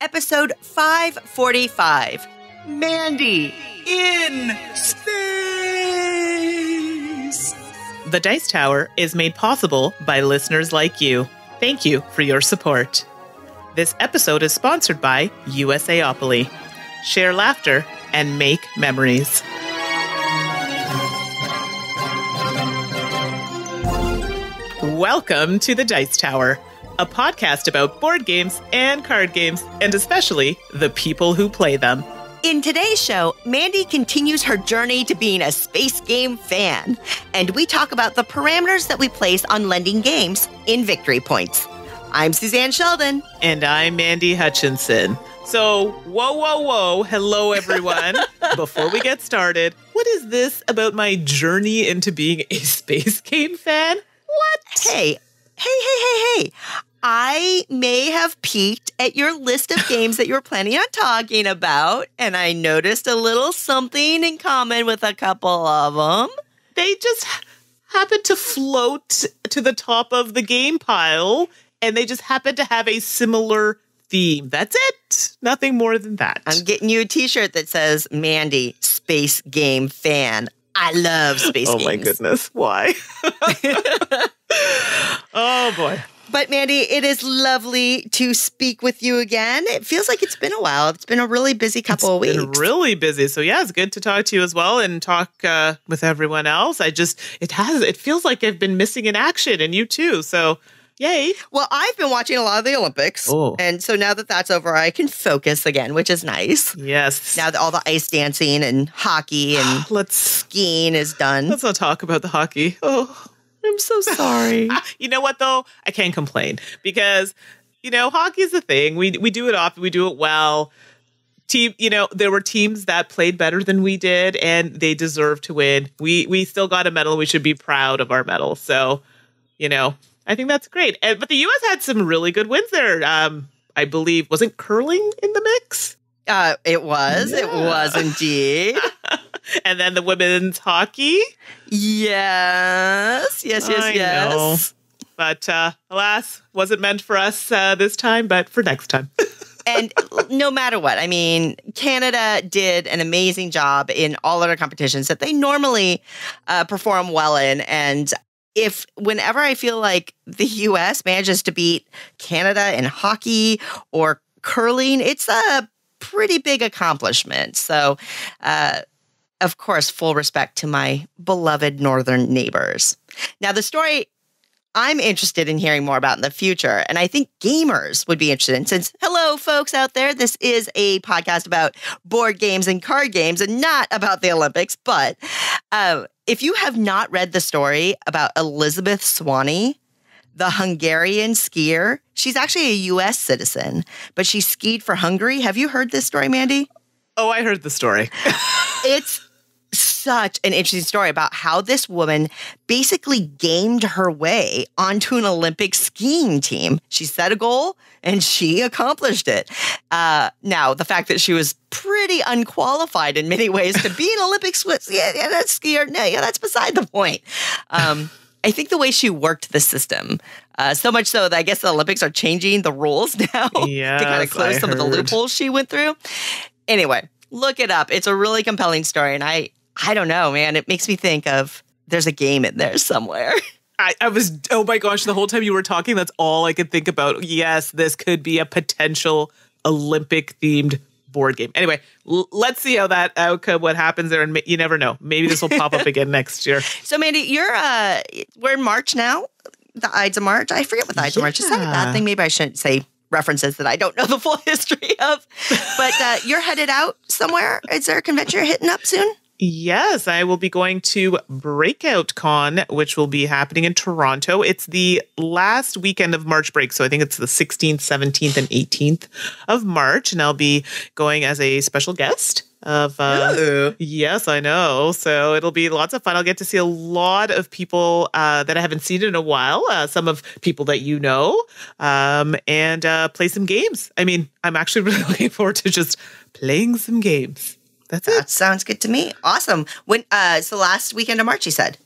episode 545. Mandi in space. The Dice Tower is made possible by listeners like you. Thank you for your support. This episode is sponsored by USAopoly. Share laughter and make memories. Welcome to the Dice Tower, a podcast about board games and card games, and especially the people who play them. In today's show, Mandi continues her journey to being a space game fan, and we talk about the parameters that we place on lending games in victory points. I'm Suzanne Sheldon. And I'm Mandi Hutchinson. So, whoa, hello everyone. Before we get started, what is this about my journey into being a space game fan? What? Hey. I may have peeked at your list of games that you were planning on talking about, and I noticed a little something in common with a couple of them. They just happened to float to the top of the game pile, and they just happen to have a similar theme. That's it. Nothing more than that. I'm getting you a t-shirt that says, Mandi, space game fan. I love space games. Oh my goodness. Why? Oh boy. But Mandi, it is lovely to speak with you again. It feels like it's been a while. It's been a really busy couple of weeks. It's been really busy. So yeah, it's good to talk to you as well and talk with everyone else. It feels like I've been missing in action, and you too. So yay. Well, I've been watching a lot of the Olympics. Oh. And so now that that's over, I can focus again, which is nice. Yes. Now that all the ice dancing and hockey and skiing is done. Let's not talk about the hockey. Oh, I'm so sorry. You know what, though? I can't complain because, hockey is a thing. We do it often. We do it well. There were teams that played better than we did, and they deserve to win. We still got a medal. We should be proud of our medal. So, I think that's great. But the U.S. had some really good wins there. I believe, wasn't curling in the mix? It was. Yeah. It was indeed. And then the women's hockey? Yes. I know. But alas, wasn't meant for us this time, but for next time. And no matter what, I mean, Canada did an amazing job in all other competitions that they normally perform well in. And whenever I feel like the U.S. manages to beat Canada in hockey or curling, it's a pretty big accomplishment. So, of course, full respect to my beloved northern neighbors. Now, the story I'm interested in hearing more about in the future, and I think gamers would be interested in, since, hello, folks out there, this is a podcast about board games and card games and not about the Olympics. But if you have not read the story about Elizabeth Swaney, the Hungarian skier, she's actually a U.S. citizen, but she skied for Hungary. Have you heard this story, Mandi? Oh, I heard the story. It's such an interesting story about how this woman basically gamed her way onto an Olympic skiing team. She set a goal and she accomplished it. Now, the fact that she was pretty unqualified in many ways to be an Olympic that's skier. No, that's beside the point. I think the way she worked the system, so much so that I guess the Olympics are changing the rules now to kind of close some of the loopholes she went through. Anyway, look it up. It's a really compelling story. And I don't know, man. It makes me think of there's a game in there somewhere. I was, oh my gosh, the whole time you were talking, that's all I could think about. Yes, this could be a potential Olympic-themed board game. Anyway, let's see how that outcome, what happens there. And you never know. Maybe this will pop up again next year. So, Mandi, we're in March now. The Ides of March. I forget what the Ides of March is. Is that a bad thing? Maybe I shouldn't say references that I don't know the full history of. But you're headed out somewhere. Is there a convention you're hitting up soon? Yes, I will be going to Breakout Con, which will be happening in Toronto. It's the last weekend of March break, so I think it's the 16th, 17th, and 18th of March, and I'll be going as a special guest of yes, I know. So it'll be lots of fun. I'll get to see a lot of people that I haven't seen in a while, some of people that you know, and play some games. I mean, I'm actually really looking forward to just playing some games. That's That it. sounds good to me. Awesome. When so last weekend of March, you said.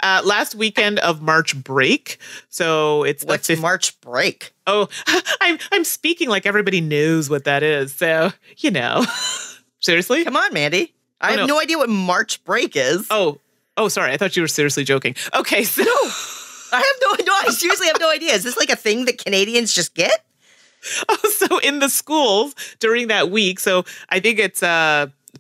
Last weekend of March break. So it's What's March break? Oh, I'm speaking like everybody knows what that is. So, Seriously? Come on, Mandy. I have no idea what March break is. Oh, sorry. I thought you were seriously joking. Okay, so I seriously have no idea. Is this like a thing that Canadians just get? Oh, so in the schools during that week, so I think it's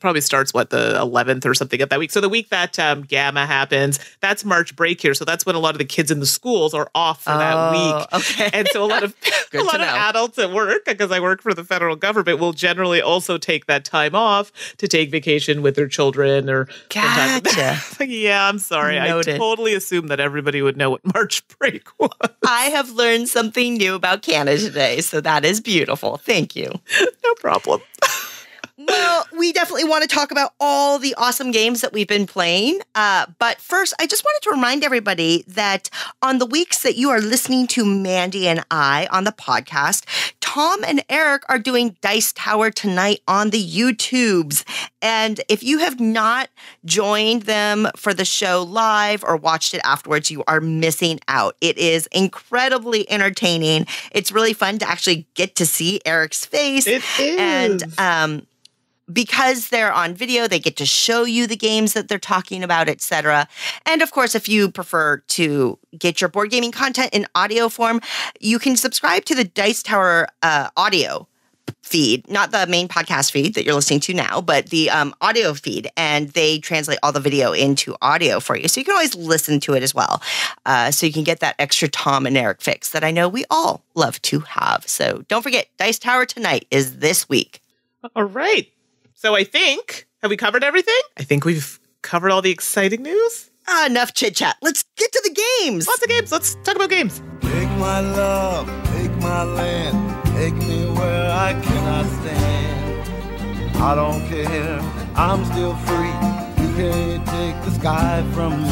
probably starts the 11th or something of that week. So the week that Gamma happens, that's March break here. So that's when a lot of the kids in the schools are off for that week. Okay. And so a lot of adults at work, because I work for the federal government, will generally also take that time off to take vacation with their children or Gotcha. Yeah, I'm sorry. Noted. I totally assumed that everybody would know what March break was. I have learned something new about Canada today, so that is beautiful. Thank you. No problem. Well, we definitely want to talk about all the awesome games that we've been playing. But first, I just wanted to remind everybody that on the weeks that you are listening to Mandy and I on the podcast, Tom and Eric are doing Dice Tower tonight on the YouTubes. And if you have not joined them for the show live or watched it afterwards, you are missing out. It is incredibly entertaining. It's really fun to actually get to see Eric's face. It is. And because they're on video, they get to show you the games that they're talking about, etc. And of course, if you prefer to get your board gaming content in audio form, you can subscribe to the Dice Tower audio feed, not the main podcast feed that you're listening to now, but the audio feed, and they translate all the video into audio for you. So you can always listen to it as well. So you can get that extra Tom and Eric fix that I know we all love to have. So don't forget, Dice Tower tonight is this week. All right. So I think, have we covered everything? I think we've covered all the exciting news. Enough chit chat. Let's get to the games. Lots of games. Let's talk about games. Take my love, take my land, take me where I cannot stand. I don't care, I'm still free. You can't take the sky from me.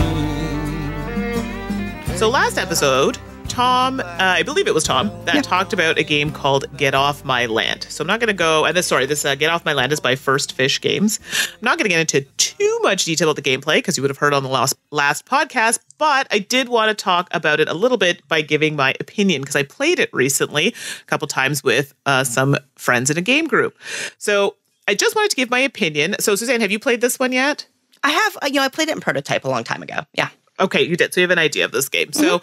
So last episode, Tom, I believe it was Tom, that talked about a game called Get Off My Land. So I'm not going to go, and this Get Off My Land is by First Fish Games. I'm not going to get into too much detail about the gameplay, because you would have heard on the last podcast, but I did want to talk about it a little bit by giving my opinion, because I played it recently a couple times with some friends in a game group. So I just wanted to give my opinion. So Suzanne, have you played this one yet? I have, I played it in prototype a long time ago. Yeah. Okay, you did. So you have an idea of this game. So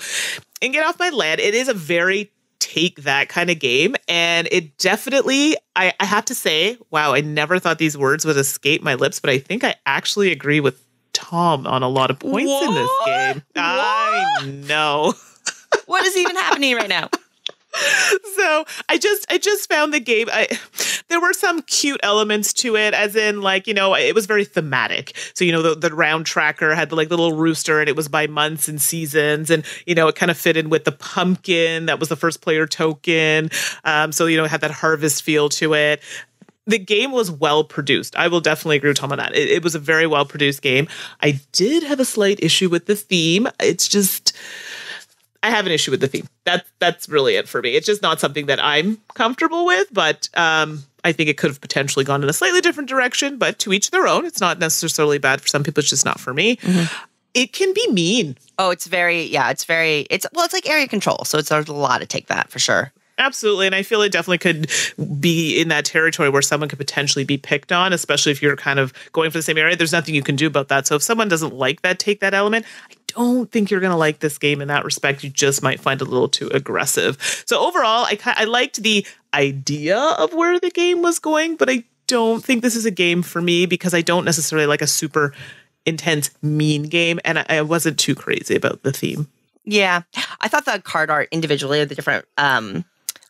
in Get Off My Land, it is a very take that kind of game. And it definitely, I have to say, wow, I never thought these words would escape my lips, but I think I actually agree with Tom on a lot of points in this game. What? I know. What is even happening right now? So I just found the game. There were some cute elements to it, as in, it was very thematic. So, the round tracker had the little rooster, and it was by months and seasons. And, it kind of fit in with the pumpkin. That was the first player token. So, it had that harvest feel to it. The game was well produced. I will definitely agree with Tom on that. It was a very well produced game. I did have a slight issue with the theme. It's just, I have an issue with the theme. That's really it for me. It's just not something that I'm comfortable with, but I think it could have potentially gone in a slightly different direction, but to each their own. It's not necessarily bad for some people. It's just not for me. Mm-hmm. It can be mean. Oh, it's like area control. So there's a lot to take that for sure. Absolutely. And I feel it definitely could be in that territory where someone could potentially be picked on, especially if you're kind of going for the same area. There's nothing you can do about that. So if someone doesn't like take that element, I don't think you're going to like this game in that respect. You just might find it a little too aggressive. So overall, I liked the idea of where the game was going, but I don't think this is a game for me because I don't necessarily like a super intense, mean game. And I wasn't too crazy about the theme. Yeah. I thought the card art individually of the different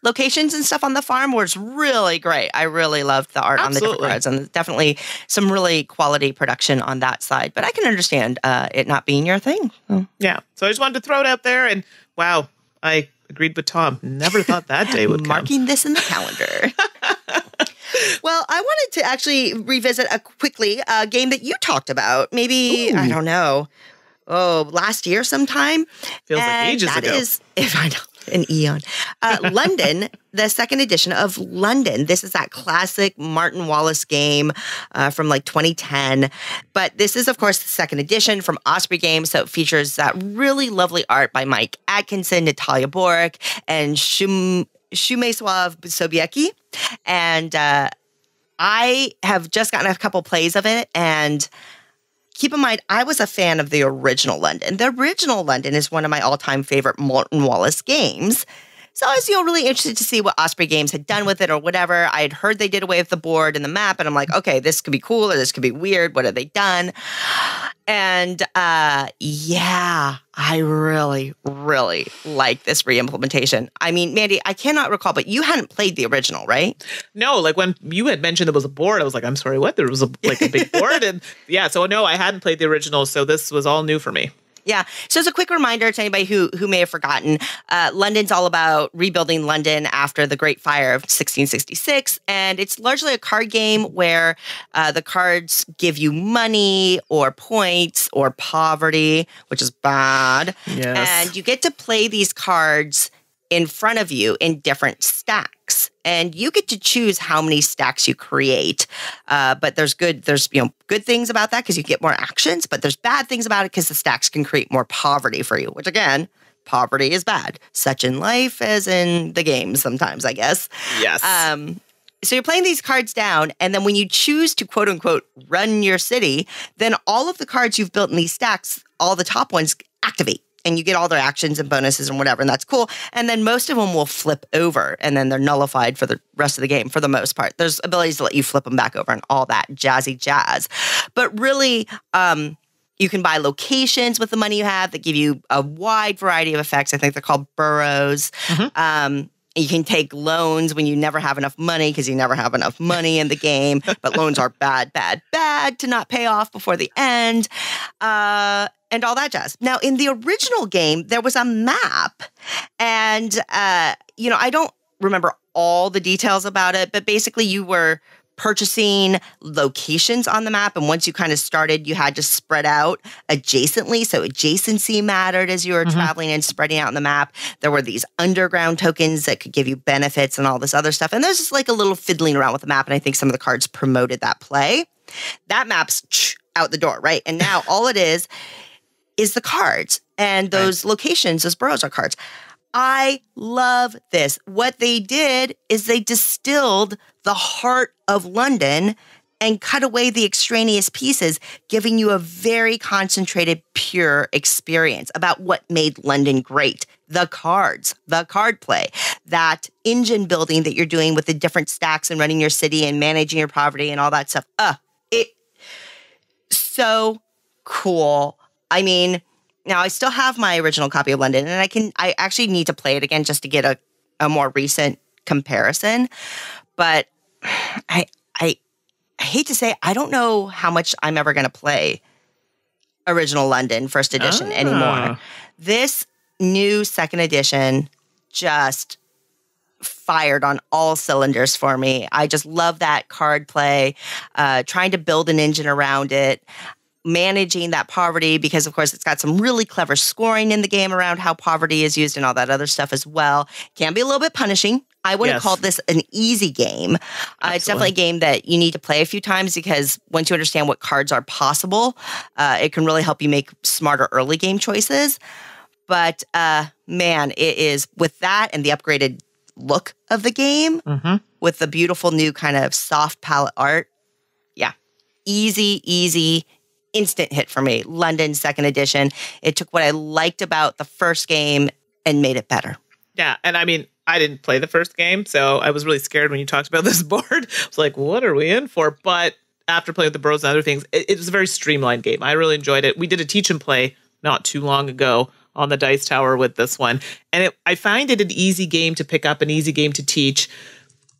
locations and stuff on the farm was really great. I really loved the art on the different cards, and definitely some really quality production on that side. But I can understand it not being your thing. Oh. Yeah. So I just wanted to throw it out there, and wow, I agreed with Tom. Never thought that day would come. Marking this in the calendar. Well, I wanted to actually revisit quickly a game that you talked about. Maybe, I don't know, last year sometime. Feels like ages ago. an eon. London, the second edition of London. This is that classic Martin Wallace game from like 2010. But this is, of course, the second edition from Osprey Games. So it features that really lovely art by Mike Atkinson, Natalia Boric, and Shumesław Sobiecki. And I have just gotten a couple plays of it, and keep in mind, I was a fan of the original London. The original London is one of my all-time favorite Martin Wallace games. So I was, really interested to see what Osprey Games had done with it or whatever. I had heard they did away with the board and the map, and I'm like, okay, this could be cool or this could be weird. What have they done? And yeah, I really, really like this re-implementation. I mean, Mandy, I cannot recall, but you hadn't played the original, right? No, like when you had mentioned there was a board, I was like, I'm sorry, what? There was a big board? And yeah, so no, I hadn't played the original, so this was all new for me. Yeah. So as a quick reminder to anybody who may have forgotten, London's all about rebuilding London after the Great Fire of 1666. And it's largely a card game where the cards give you money or points or poverty, which is bad. Yes. And you get to play these cards in front of you in different stacks. And you get to choose how many stacks you create. But there's good things about that because you get more actions, but there's bad things about it because the stacks can create more poverty for you, which again, poverty is bad. Such in life as in the game sometimes, I guess. Yes. So you're playing these cards down, and then when you choose to quote unquote run your city, then all of the cards you've built in these stacks, all the top ones activate. And you get all their actions and bonuses and whatever, and that's cool. And then most of them will flip over, and then they're nullified for the rest of the game for the most part. There's abilities to let you flip them back over and all that jazzy jazz. But really, you can buy locations with the money you have that give you a wide variety of effects. I think they're called boroughs. Mm-hmm. You can take loans when you never have enough money because you never have enough money in the game. But loans are bad, bad, bad to not pay off before the end. And all that jazz. Now, in the original game, there was a map. And, I don't remember all the details about it, but basically you were purchasing locations on the map. And once you kind of started, you had to spread out adjacently. So adjacency mattered as you were traveling and spreading out on the map. There were these underground tokens that could give you benefits and all this other stuff. And there's just like a little fiddling around with the map. And I think some of the cards promoted that play. That map's out the door, right? And now all it is the cards. And those locations, those boroughs are cards. I love this. What they did is they distilled the heart of London and cut away the extraneous pieces, giving you a very concentrated, pure experience about what made London great. The cards, the card play, that engine building that you're doing with the different stacks and running your city and managing your poverty and all that stuff. So cool. I mean, now I still have my original copy of London, and I actually need to play it again just to get a more recent comparison. But I hate to say, I don't know how much I'm ever going to play original London first edition anymore. This new second edition just fired on all cylinders for me. I just love that card play, trying to build an engine around it, managing that poverty, because of course it's got some really clever scoring in the game around how poverty is used and all that other stuff as well. Can be a little bit punishing. I wouldn't call this an easy game. It's definitely a game that you need to play a few times because once you understand what cards are possible, it can really help you make smarter early game choices. But man, it is with that and the upgraded look of the game with the beautiful new kind of soft palette art. Yeah, easy, instant hit for me. London second edition. It took what I liked about the first game and made it better. Yeah, and I mean, I didn't play the first game, so I was really scared when you talked about this board. I was like, what are we in for? But after playing with the bros and other things, it was a very streamlined game. I really enjoyed it. We did a teach and play not too long ago on the Dice Tower with this one. And I find it an easy game to pick up, an easy game to teach.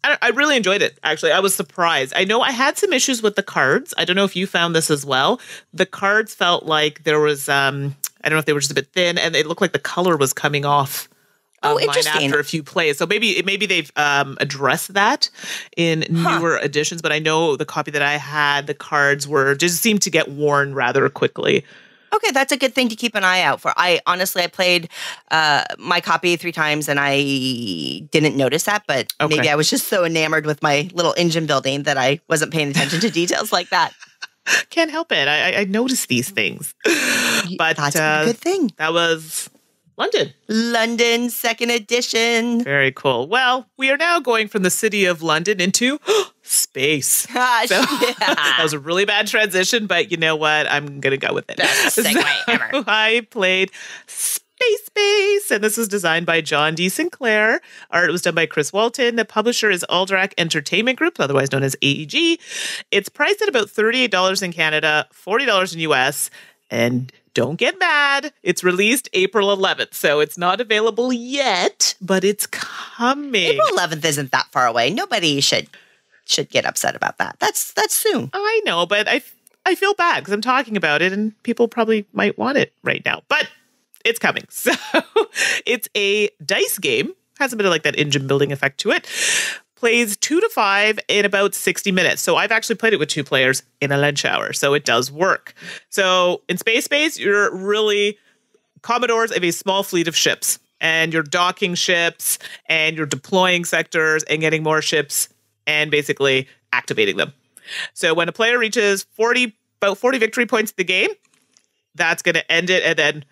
I really enjoyed it, actually. I was surprised. I know I had some issues with the cards. I don't know if you found this as well. The cards felt like there was, I don't know if they were just a bit thin, and it looked like the color was coming off. Interesting. After a few plays. So maybe they've addressed that in newer editions, but I know the copy that I had, the cards just seemed to get worn rather quickly. Okay, that's a good thing to keep an eye out for. I played my copy 3 times and I didn't notice that, but maybe I was just so enamored with my little engine building that I wasn't paying attention to details like that. Can't help it. I notice these things. But that's a good thing. That was London. London, 2nd edition. Very cool. Well, we are now going from the city of London into space. That was a really bad transition, but you know what? I'm going to go with it. Best segue ever. I played Space, and this was designed by John D. Sinclair. Art was done by Chris Walton. The publisher is Alderac Entertainment Group, otherwise known as AEG. It's priced at about $38 in Canada, $40 in US, and don't get mad, it's released April 11th, so it's not available yet, but it's coming. April 11th isn't that far away. Nobody should get upset about that. That's soon. I know, but I feel bad because I'm talking about it, and people probably might want it right now. But it's coming. So it's a dice game. Has a bit of like that engine building effect to it. Plays 2 to 5 in about 60 minutes. So I've actually played it with 2 players in a lunch hour. So it does work. So in Space, you're really Commodores have a small fleet of ships. And you're docking ships and you're deploying sectors and getting more ships and basically activating them. So when a player reaches about 40 victory points in the game, that's going to end it and then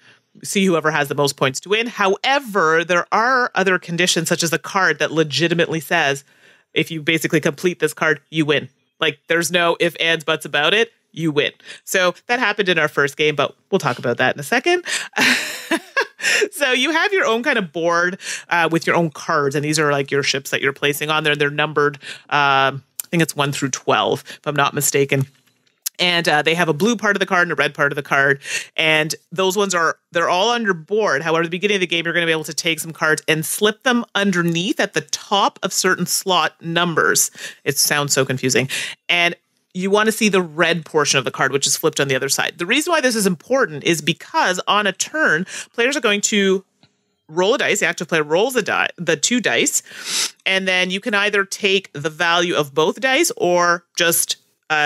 see whoever has the most points to win. However, there are other conditions, such as a card that legitimately says, if you basically complete this card, you win. Like, there's no ifs, ands, buts about it. You win. So that happened in our first game, but we'll talk about that in a second. So you have your own kind of board with your own cards, and these are like your ships that you're placing on there. They're numbered, I think it's 1 through 12, if I'm not mistaken. And they have a blue part of the card and a red part of the card. And those ones they're all on your board. However, at the beginning of the game, you're going to be able to take some cards and slip them underneath at the top of certain slot numbers. It sounds so confusing. And you want to see the red portion of the card, which is flipped on the other side. The reason why this is important is because on a turn, players are going to roll a dice. The active player rolls the 2 dice. And then you can either take the value of both dice or just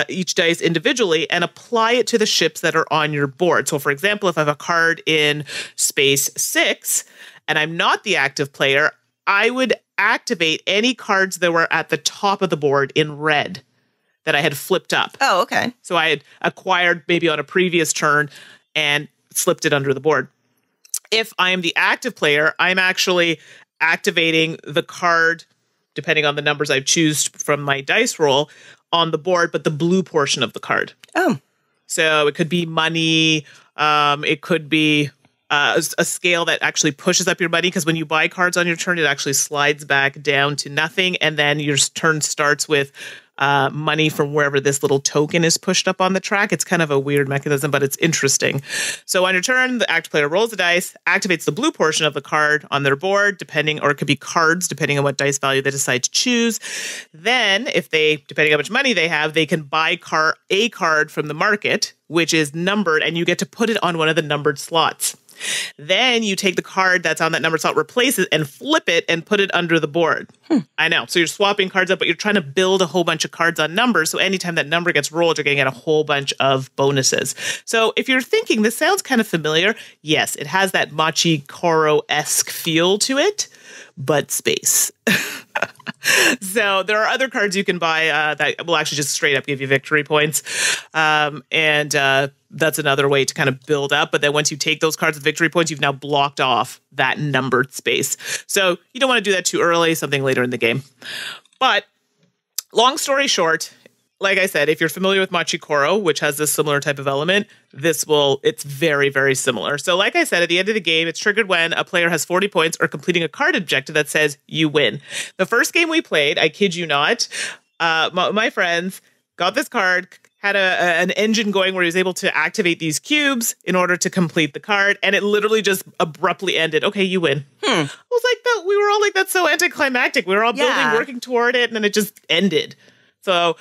each dice individually and apply it to the ships that are on your board. So, for example, if I have a card in Space 6 and I'm not the active player, I would activate any cards that were at the top of the board in red that I had flipped up. Oh, okay. So I had acquired maybe on a previous turn and slipped it under the board. If I am the active player, I'm actually activating the card, depending on the numbers I choose from my dice roll, on the board, but the blue portion of the card. Oh. So it could be money. It could be a scale that actually pushes up your money, because when you buy cards on your turn, it actually slides back down to nothing. And then your turn starts with money from wherever this little token is pushed up on the track. It's kind of a weird mechanism, but it's interesting. So on your turn, the active player rolls the dice, activates the blue portion of the card on their board, or it could be cards, depending on what dice value they decide to choose. Then, depending on how much money they have, they can buy a card from the market, which is numbered, and you get to put it on one of the numbered slots. Then you take the card that's on that number slot, replace it, and flip it and put it under the board. I know. So you're swapping cards up, but you're trying to build a whole bunch of cards on numbers. So anytime that number gets rolled, you're going to get a whole bunch of bonuses. So if you're thinking, this sounds kind of familiar, yes, it has that Machi Koro-esque feel to it, but space. So there are other cards you can buy that will actually just straight up give you victory points. That's another way to kind of build up. But then once you take those cards with victory points, you've now blocked off that numbered space. So you don't want to do that too early, something later in the game. But long story short, like I said, if you're familiar with Machi Koro, which has this similar type of element, it's very, very similar. So like I said, at the end of the game, it's triggered when a player has 40 points or completing a card objective that says you win. The first game we played, I kid you not, my friends got this card, had an engine going where he was able to activate these cubes in order to complete the card, and it literally just abruptly ended. Okay, you win. I was like, that. We were all like, that's so anticlimactic. We were all building, working toward it, and then it just ended. So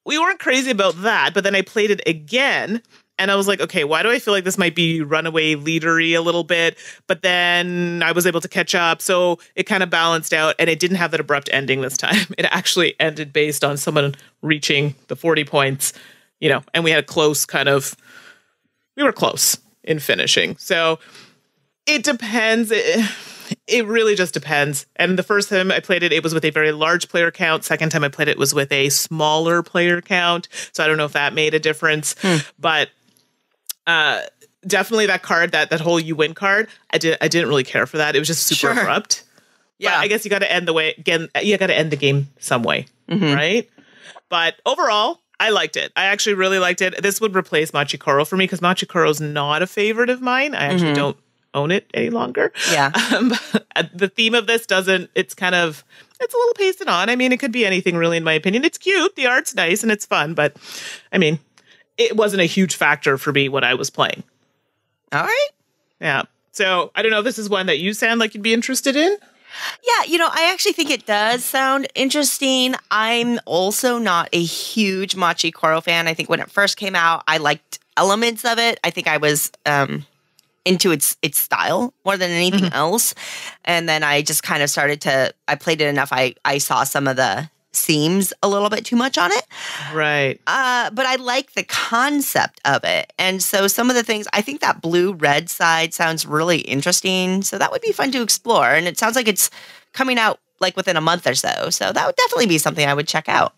we weren't crazy about that, but then I played it again, and I was like, okay, why do I feel like this might be runaway leadery a little bit? But then I was able to catch up, so it kind of balanced out, and it didn't have that abrupt ending this time. It actually ended based on someone reaching the 40 points, and we had we were close. in finishing. So it depends. It really just depends. And the first time I played it, it was with a very large player count. Second time I played it was with a smaller player count. So I don't know if that made a difference. But definitely that card, that whole you win card, I didn't really care for that. It was just super abrupt. Yeah, but I guess you got to end you got to end the game some way, right? But overall, I liked it. I actually really liked it. This would replace Machikoro for me because Machikoro is not a favorite of mine. I actually don't own it any longer. Yeah. The theme of this it's a little pasted on. I mean, it could be anything really, in my opinion. It's cute. The art's nice and it's fun, but I mean, it wasn't a huge factor for me when I was playing. All right. Yeah. So I don't know if this is one that you sound like you'd be interested in. Yeah, I actually think it does sound interesting. I'm also not a huge Machikoro fan. I think when it first came out, I liked elements of it. I think I was into its style more than anything else. And then I just kind of I played it enough. I saw some of the themes a little bit too much on it. Right. But I like the concept of it. And so some of the things, I think that blue-red side sounds really interesting. So that would be fun to explore. And it sounds like it's coming out like within a month or so. So that would definitely be something I would check out.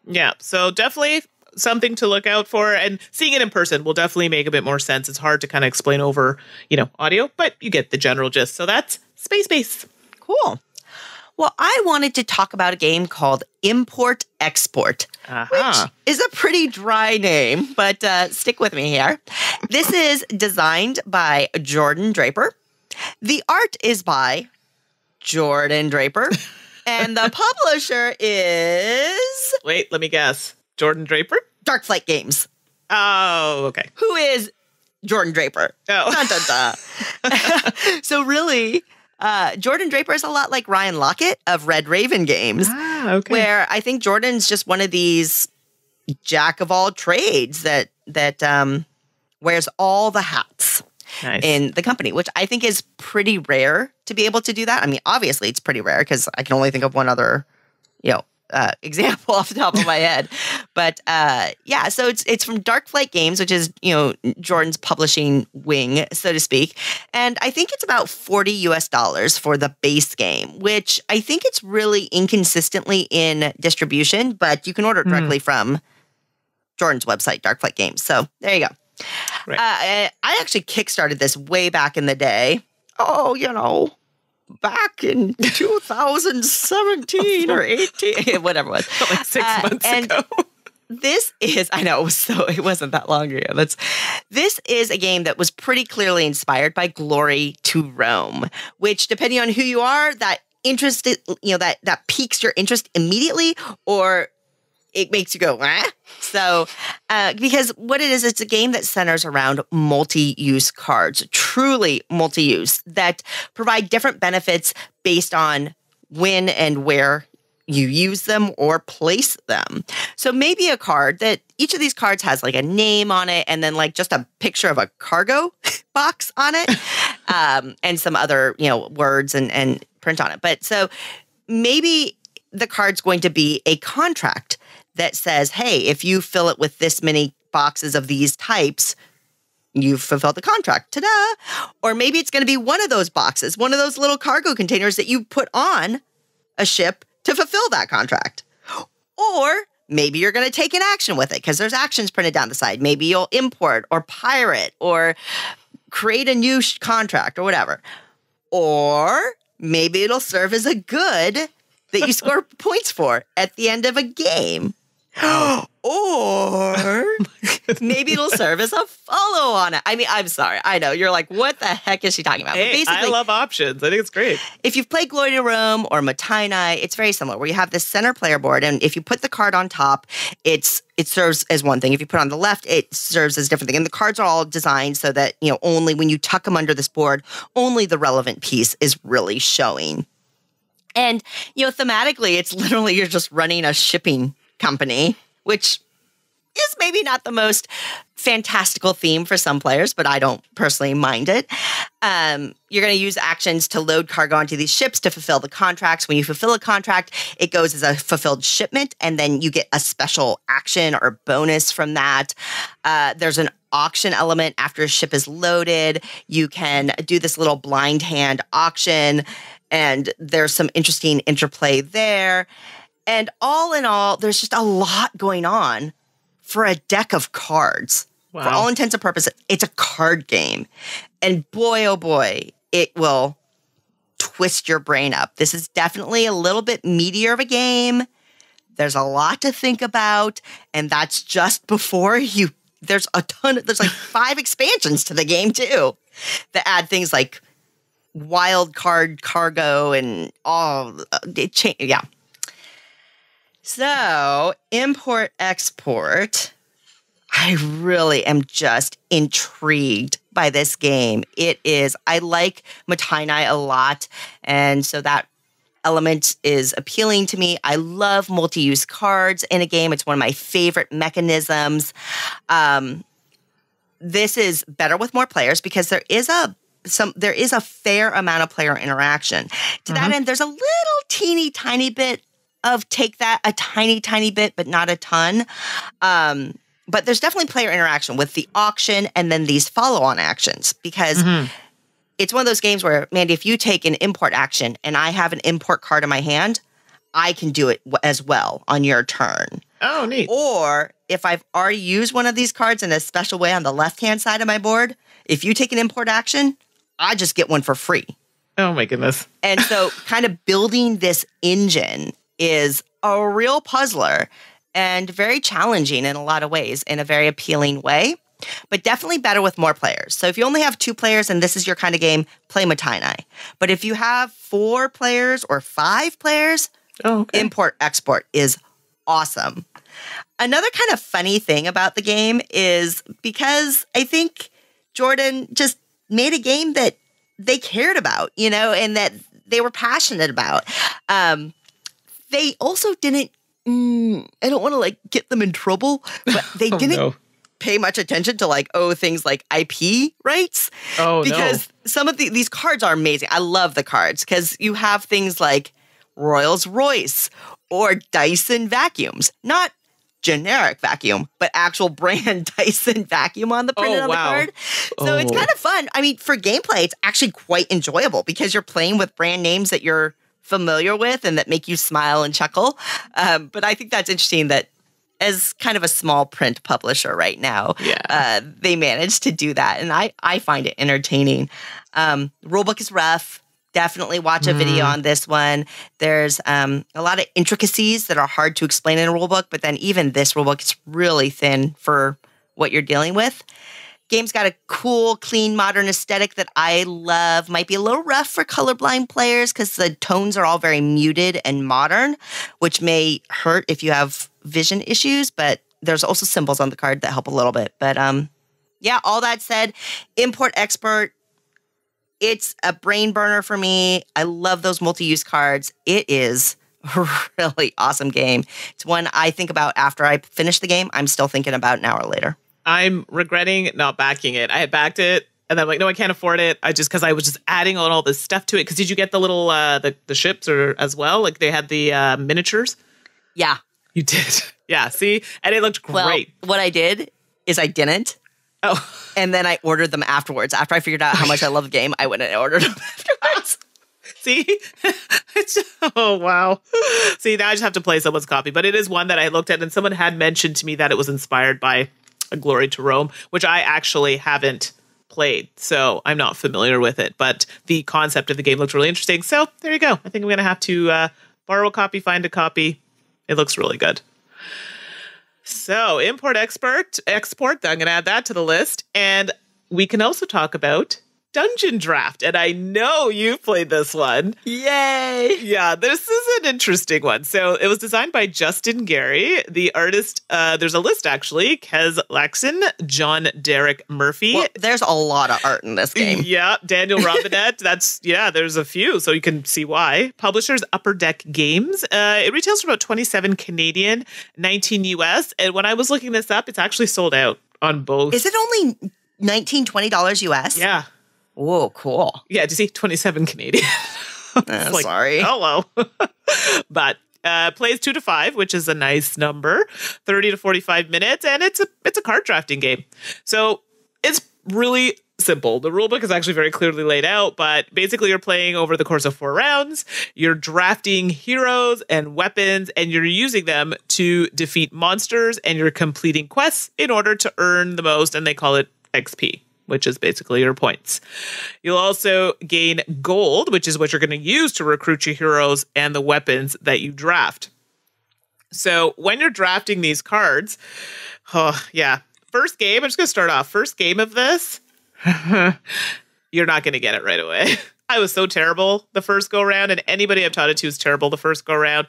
Yeah. So definitely something to look out for, and seeing it in person will definitely make a bit more sense. It's hard to kind of explain over, audio, but you get the general gist. So that's Space Base. Cool. Well, I wanted to talk about a game called Import Export, which is a pretty dry name, but stick with me here. This is designed by Jordan Draper. The art is by Jordan Draper, and the publisher is... Wait, let me guess. Jordan Draper? Darkflight Games. Oh, okay. Who is Jordan Draper? Oh. Dun, dun, dun. So really, Jordan Draper is a lot like Ryan Lockett of Red Raven Games. Okay. Where I think Jordan's just one of these jack of all trades that wears all the hats in the company, which I think is pretty rare to be able to do that. I mean, obviously it's pretty rare because I can only think of one other, example off the top of my head. But so it's from Darkflight Games, which is, Jordan's publishing wing, so to speak. And I think it's about $40 for the base game, which I think it's really inconsistently in distribution, but you can order it directly from Jordan's website, Darkflight Games. So there you go. Right. I actually kickstarted this way back in the day. Back in 2017 or 18, whatever it was. Like 6 months ago. It wasn't that long ago. This is a game that was pretty clearly inspired by Glory to Rome, which, depending on who you are, that interest, that piques your interest immediately, or it makes you go, ah? So, because what it is, it's a game that centers around multi-use cards, truly multi-use, that provide different benefits based on when and where you use them or place them. So maybe a card that each of these cards has like a name on it and then like just a picture of a cargo box on it, and some other, words and print on it. But so maybe the card's going to be a contract that says, hey, if you fill it with this many boxes of these types, you've fulfilled the contract. Ta-da! Or maybe it's going to be one of those boxes, one of those little cargo containers that you put on a ship to fulfill that contract. Or maybe you're going to take an action with it because there's actions printed down the side. Maybe you'll import or pirate or create a new contract or whatever. Or maybe it'll serve as a good that you score points for at the end of a game. Or maybe it'll serve as a follow on it. I mean, I'm sorry. I know. You're like, what the heck is she talking about? Hey, but basically, I love options. I think it's great. If you've played Glory to Rome or Motainai, it's very similar, where you have this center player board, and if you put the card on top, it serves as one thing. If you put it on the left, it serves as a different thing. And the cards are all designed so that, only when you tuck them under this board, only the relevant piece is really showing. And, thematically, it's literally you're just running a shipping company, which is maybe not the most fantastical theme for some players, but I don't personally mind it. You're going to use actions to load cargo onto these ships to fulfill the contracts. When you fulfill a contract, it goes as a fulfilled shipment, and then you get a special action or bonus from that. There's an auction element after a ship is loaded. You can do this little blind hand auction, and there's some interesting interplay there. And all in all, there's just a lot going on for a deck of cards. Wow. For all intents and purposes, it's a card game. And boy, oh boy, it will twist your brain up. This is definitely a little bit meatier of a game. There's a lot to think about. And that's just before there's like 5 expansions to the game too that add things like wild card cargo and all. Yeah. So, import-export, I really am just intrigued by this game. I like Matainai a lot, and so that element is appealing to me. I love multi-use cards in a game. It's one of my favorite mechanisms. This is better with more players because there is a fair amount of player interaction. To that end, there's a little teeny tiny bit of a tiny bit, but not a ton. But there's definitely player interaction with the auction and then these follow-on actions because it's one of those games where, Mandy, if you take an import action and I have an import card in my hand, I can do it as well on your turn. Oh, neat. Or if I've already used one of these cards in a special way on the left-hand side of my board, if you take an import action, I just get one for free. Oh, my goodness. And so kind of building this engine is a real puzzler and very challenging in a lot of ways in a very appealing way, but definitely better with more players. So if you only have 2 players and this is your kind of game, play Matainai. But if you have 4 players or 5 players, import-export is awesome. Another kind of funny thing about the game is because I think Jordan just made a game that they cared about, and that they were passionate about. They also didn't, I don't want to get them in trouble, but they didn't pay much attention to things like IP rights. Oh, because some of these cards are amazing. I love the cards because you have things like Rolls-Royce or Dyson vacuums, not generic vacuum, but actual brand Dyson vacuum on the printed on the card. So it's kind of fun. I mean, for gameplay, it's actually quite enjoyable because you're playing with brand names that you're familiar with and that make you smile and chuckle. But I think that's interesting that as kind of a small print publisher right now, they managed to do that. And I find it entertaining. Rulebook is rough. Definitely watch a video on this one. There's a lot of intricacies that are hard to explain in a rulebook, but then even this rulebook is really thin for what you're dealing with. Game's got a cool, clean, modern aesthetic that I love. Might be a little rough for colorblind players because the tones are all very muted and modern, which may hurt if you have vision issues, but there's also symbols on the card that help a little bit. But all that said, import-export, it's a brain burner for me. I love those multi-use cards. It is a really awesome game. It's one I think about after I finish the game. I'm still thinking about an hour later. I'm regretting not backing it. I had backed it, and I'm like, no, I can't afford it. Because I was just adding on all this stuff to it. Because did you get the little the ships or as well? Like they had the miniatures. Yeah, you did. Yeah, see, and it looked great. Well, what I did is I didn't. Oh, and then I ordered them afterwards. After I figured out how much I love the game, I went and ordered them afterwards. See? Oh, wow. See, now I just have to play someone's copy. But it is one that I looked at, and someone had mentioned to me that it was inspired by A Glory to Rome, which I actually haven't played, so I'm not familiar with it. But the concept of the game looks really interesting. So there you go. I think I'm going to have to borrow a copy, find a copy. It looks really good. So export, I'm going to add that to the list. And we can also talk about Dungeon Draft. And I know you played this one. Yay! Yeah, this is an interesting one. So it was designed by Justin Gary. The artist, there's a list actually. Kez Laxon, John Derek Murphy. Well, there's a lot of art in this game. Yeah, Daniel Robinette. There's a few, so you can see why. Publishers, Upper Deck Games. It retails for about 27 Canadian, 19 US. And when I was looking this up, it's actually sold out on both. Is it only $19, $20 US? Yeah. Whoa, cool. Yeah, do you see 27 Canadian? Sorry. Hello. But plays 2 to 5, which is a nice number, 30 to 45 minutes, and it's a card drafting game. So it's really simple. The rule book is actually very clearly laid out, but basically you're playing over the course of 4 rounds. You're drafting heroes and weapons, and you're using them to defeat monsters, and you're completing quests in order to earn the most, and they call it XP, which is basically your points. You'll also gain gold, which is what you're going to use to recruit your heroes and the weapons that you draft. So when you're drafting these cards, first game, I'm just going to start off. First game of this, you're not going to get it right away. I was so terrible the first go around, and anybody I've taught it to is terrible the first go around.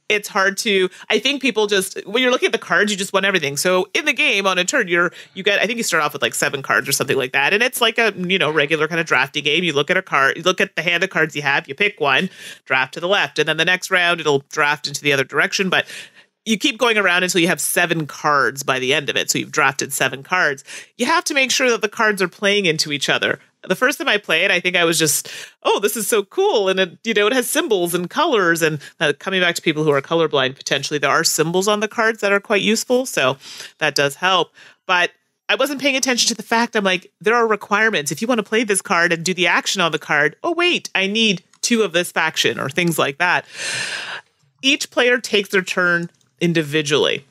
It's hard to, I think people just, when you're looking at the cards, you just want everything. So in the game on a turn, you get, I think you start off with like 7 cards or something like that. And it's like a, regular kind of drafting game. You look at a card, you look at the hand of cards you have, you pick one, draft to the left. And then the next round, it'll draft into the other direction. But you keep going around until you have 7 cards by the end of it. So you've drafted 7 cards. You have to make sure that the cards are playing into each other. The first time I played, I think I was just, oh, this is so cool. And it has symbols and colors. And coming back to people who are colorblind, potentially, there are symbols on the cards that are quite useful. So that does help. But I wasn't paying attention to the fact, I'm like, there are requirements. If you want to play this card and do the action on the card, oh, wait, I need 2 of this faction or things like that. Each player takes their turn individually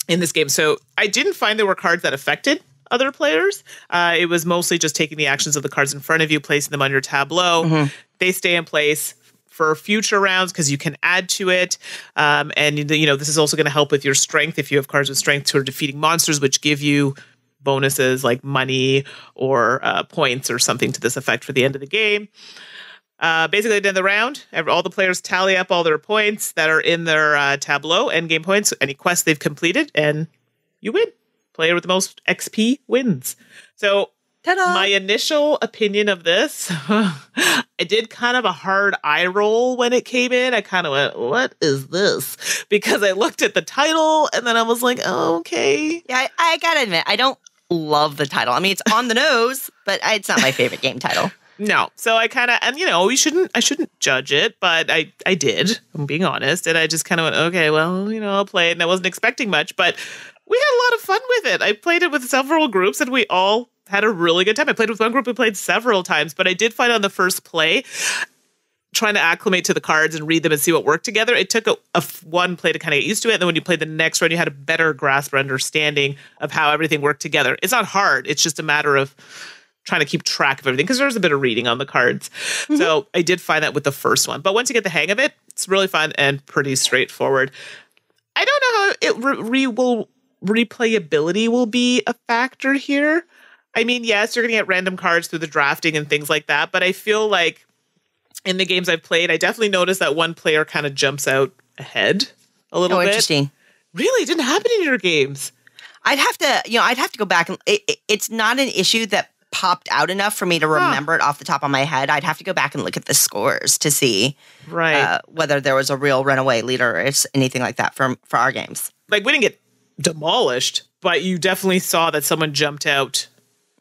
in this game. So I didn't find there were cards that affected other players. It was mostly just taking the actions of the cards in front of you, placing them on your tableau. Mm-hmm. They stay in place for future rounds because you can add to it. And this is also going to help with your strength if you have cards with strength who are defeating monsters, which give you bonuses like money or points or something to this effect for the end of the game. Basically, at the end of the round, all the players tally up all their points that are in their tableau, endgame points, any quests they've completed, and you win. Player with the most XP wins. So ta-da! My initial opinion of this, I did kind of a hard eye roll when it came in. I kind of went, what is this? Because I looked at the title and then I was like, oh, okay. Yeah, I gotta admit, I don't love the title. I mean, it's on the nose, but it's not my favorite game title. No. So I kind of, and I shouldn't judge it, but I did, I'm being honest. And I just kind of went, okay, well, I'll play it. And I wasn't expecting much, but we had a lot of fun with it. I played it with several groups and we all had a really good time. I played with one group we played several times, but I did find on the first play, trying to acclimate to the cards and read them and see what worked together, it took one play to kind of get used to it. And then when you played the next round, you had a better grasp or understanding of how everything worked together. It's not hard. It's just a matter of trying to keep track of everything because there's a bit of reading on the cards. Mm-hmm. So I did find that with the first one. But once you get the hang of it, it's really fun and pretty straightforward. I don't know how replayability will be a factor here. I mean, yes, you're going to get random cards through the drafting and things like that, but I feel like in the games I've played, I definitely noticed that one player kind of jumps out ahead a little bit. Interesting. Really? It didn't happen in your games? I'd have to go back and it's not an issue that popped out enough for me to remember it off the top of my head. I'd have to go back and look at the scores to see whether there was a real runaway leader or anything like that for our games. Like, we didn't get demolished, but you definitely saw that someone jumped out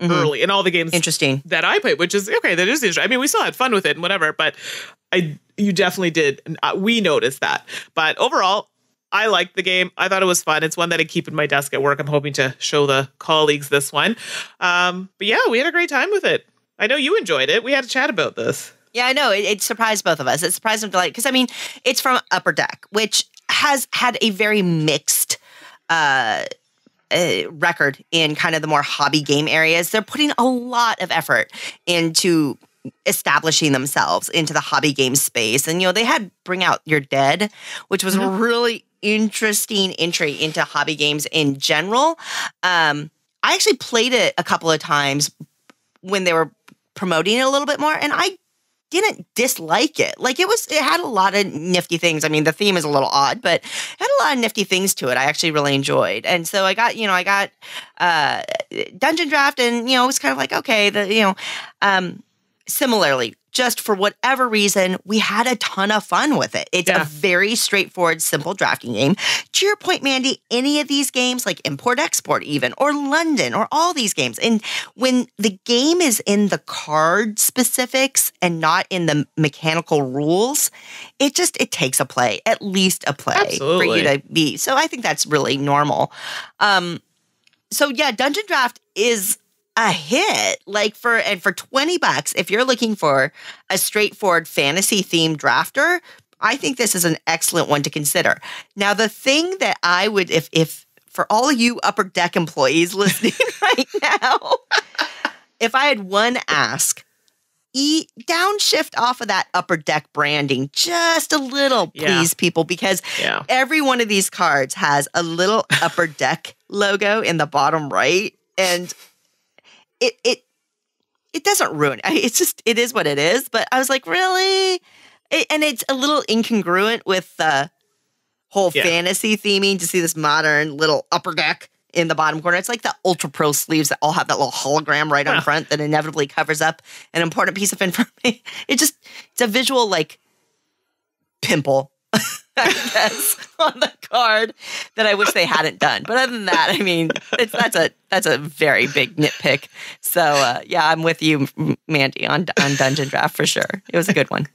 early in all the games that I played, which is okay. That is interesting. I mean, we still had fun with it and whatever, but you definitely did. And we noticed that. But overall, I liked the game. I thought it was fun. It's one that I keep in my desk at work. I'm hoping to show the colleagues this one. But yeah, we had a great time with it. I know you enjoyed it. We had a chat about this. Yeah, I know. It surprised both of us. It surprised them because I mean, it's from Upper Deck, which has had a very mixed record in kind of the more hobby game areas. They're putting a lot of effort into establishing themselves into the hobby game space. And, they had Bring Out Your Dead, which was a really interesting entry into hobby games in general. I actually played it a couple of times when they were promoting it a little bit more, and I didn't dislike it. Like, it had a lot of nifty things. I mean, the theme is a little odd, but it had a lot of nifty things to it I actually really enjoyed. And so I got Dungeon Draft, and, it was kind of like, okay, similarly just for whatever reason, we had a ton of fun with it. It's a very straightforward, simple drafting game. To your point, Mandy, any of these games, like Import-Export even, or London, or all these games, and when the game is in the card specifics and not in the mechanical rules, it takes a play, at least a play for you to be. So I think that's really normal. So yeah, Dungeon Draft is a hit. For $20, if you're looking for a straightforward fantasy themed drafter, I think this is an excellent one to consider. Now, the thing that I would, if for all of you Upper Deck employees listening right now, if I had one ask, downshift off of that Upper Deck branding just a little, please, people, because every one of these cards has a little Upper Deck logo in the bottom right, and it doesn't ruin it. It is what it is. But I was like, really? And it's a little incongruent with the whole fantasy theming to see this modern little Upper Deck in the bottom corner. It's like the Ultra Pro sleeves that all have that little hologram right on front that inevitably covers up an important piece of information. It's a visual pimple, I guess, on the card that I wish they hadn't done. But other than that, I mean, that's a very big nitpick. So I'm with you, Mandy, on Dungeon Draft for sure. It was a good one.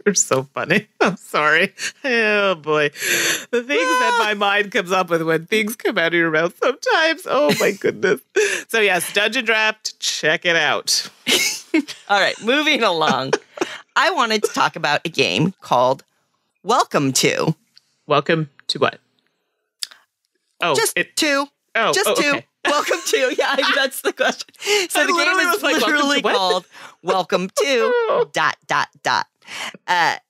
You're so funny. I'm sorry. Oh boy. The things that my mind comes up with when things come out of your mouth sometimes. Oh my goodness. So yes, Dungeon Draft, check it out. All right, moving along. I wanted to talk about a game called Welcome to. Welcome to what? Oh, just two. Oh, just two. Okay. Welcome to. Yeah, that's the question. So the game is literally called Welcome to ...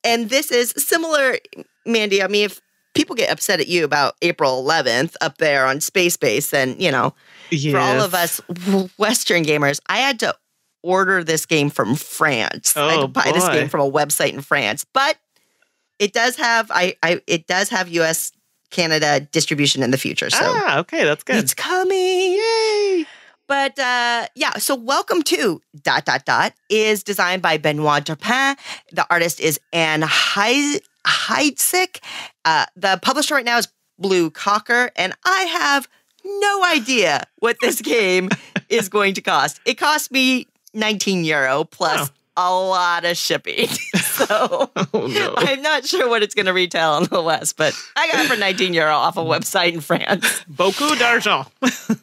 And this is similar, Mandy. I mean, if people get upset at you about April 11th up there on Space Base, then, for all of us Western gamers, I had to order this game from France. I had to buy this game from a website in France. But it does have it does have US Canada distribution in the future. So okay, that's good. It's coming. Yay! But so Welcome to ... is designed by Benoit Turpin. The artist is Anne Heidsieck. The publisher right now is Blue Cocker, and I have no idea what this game is going to cost. It cost me €19 plus a lot of shipping. So I'm not sure what it's going to retail in the West, but I got it for €19 off a website in France. Beaucoup d'argent.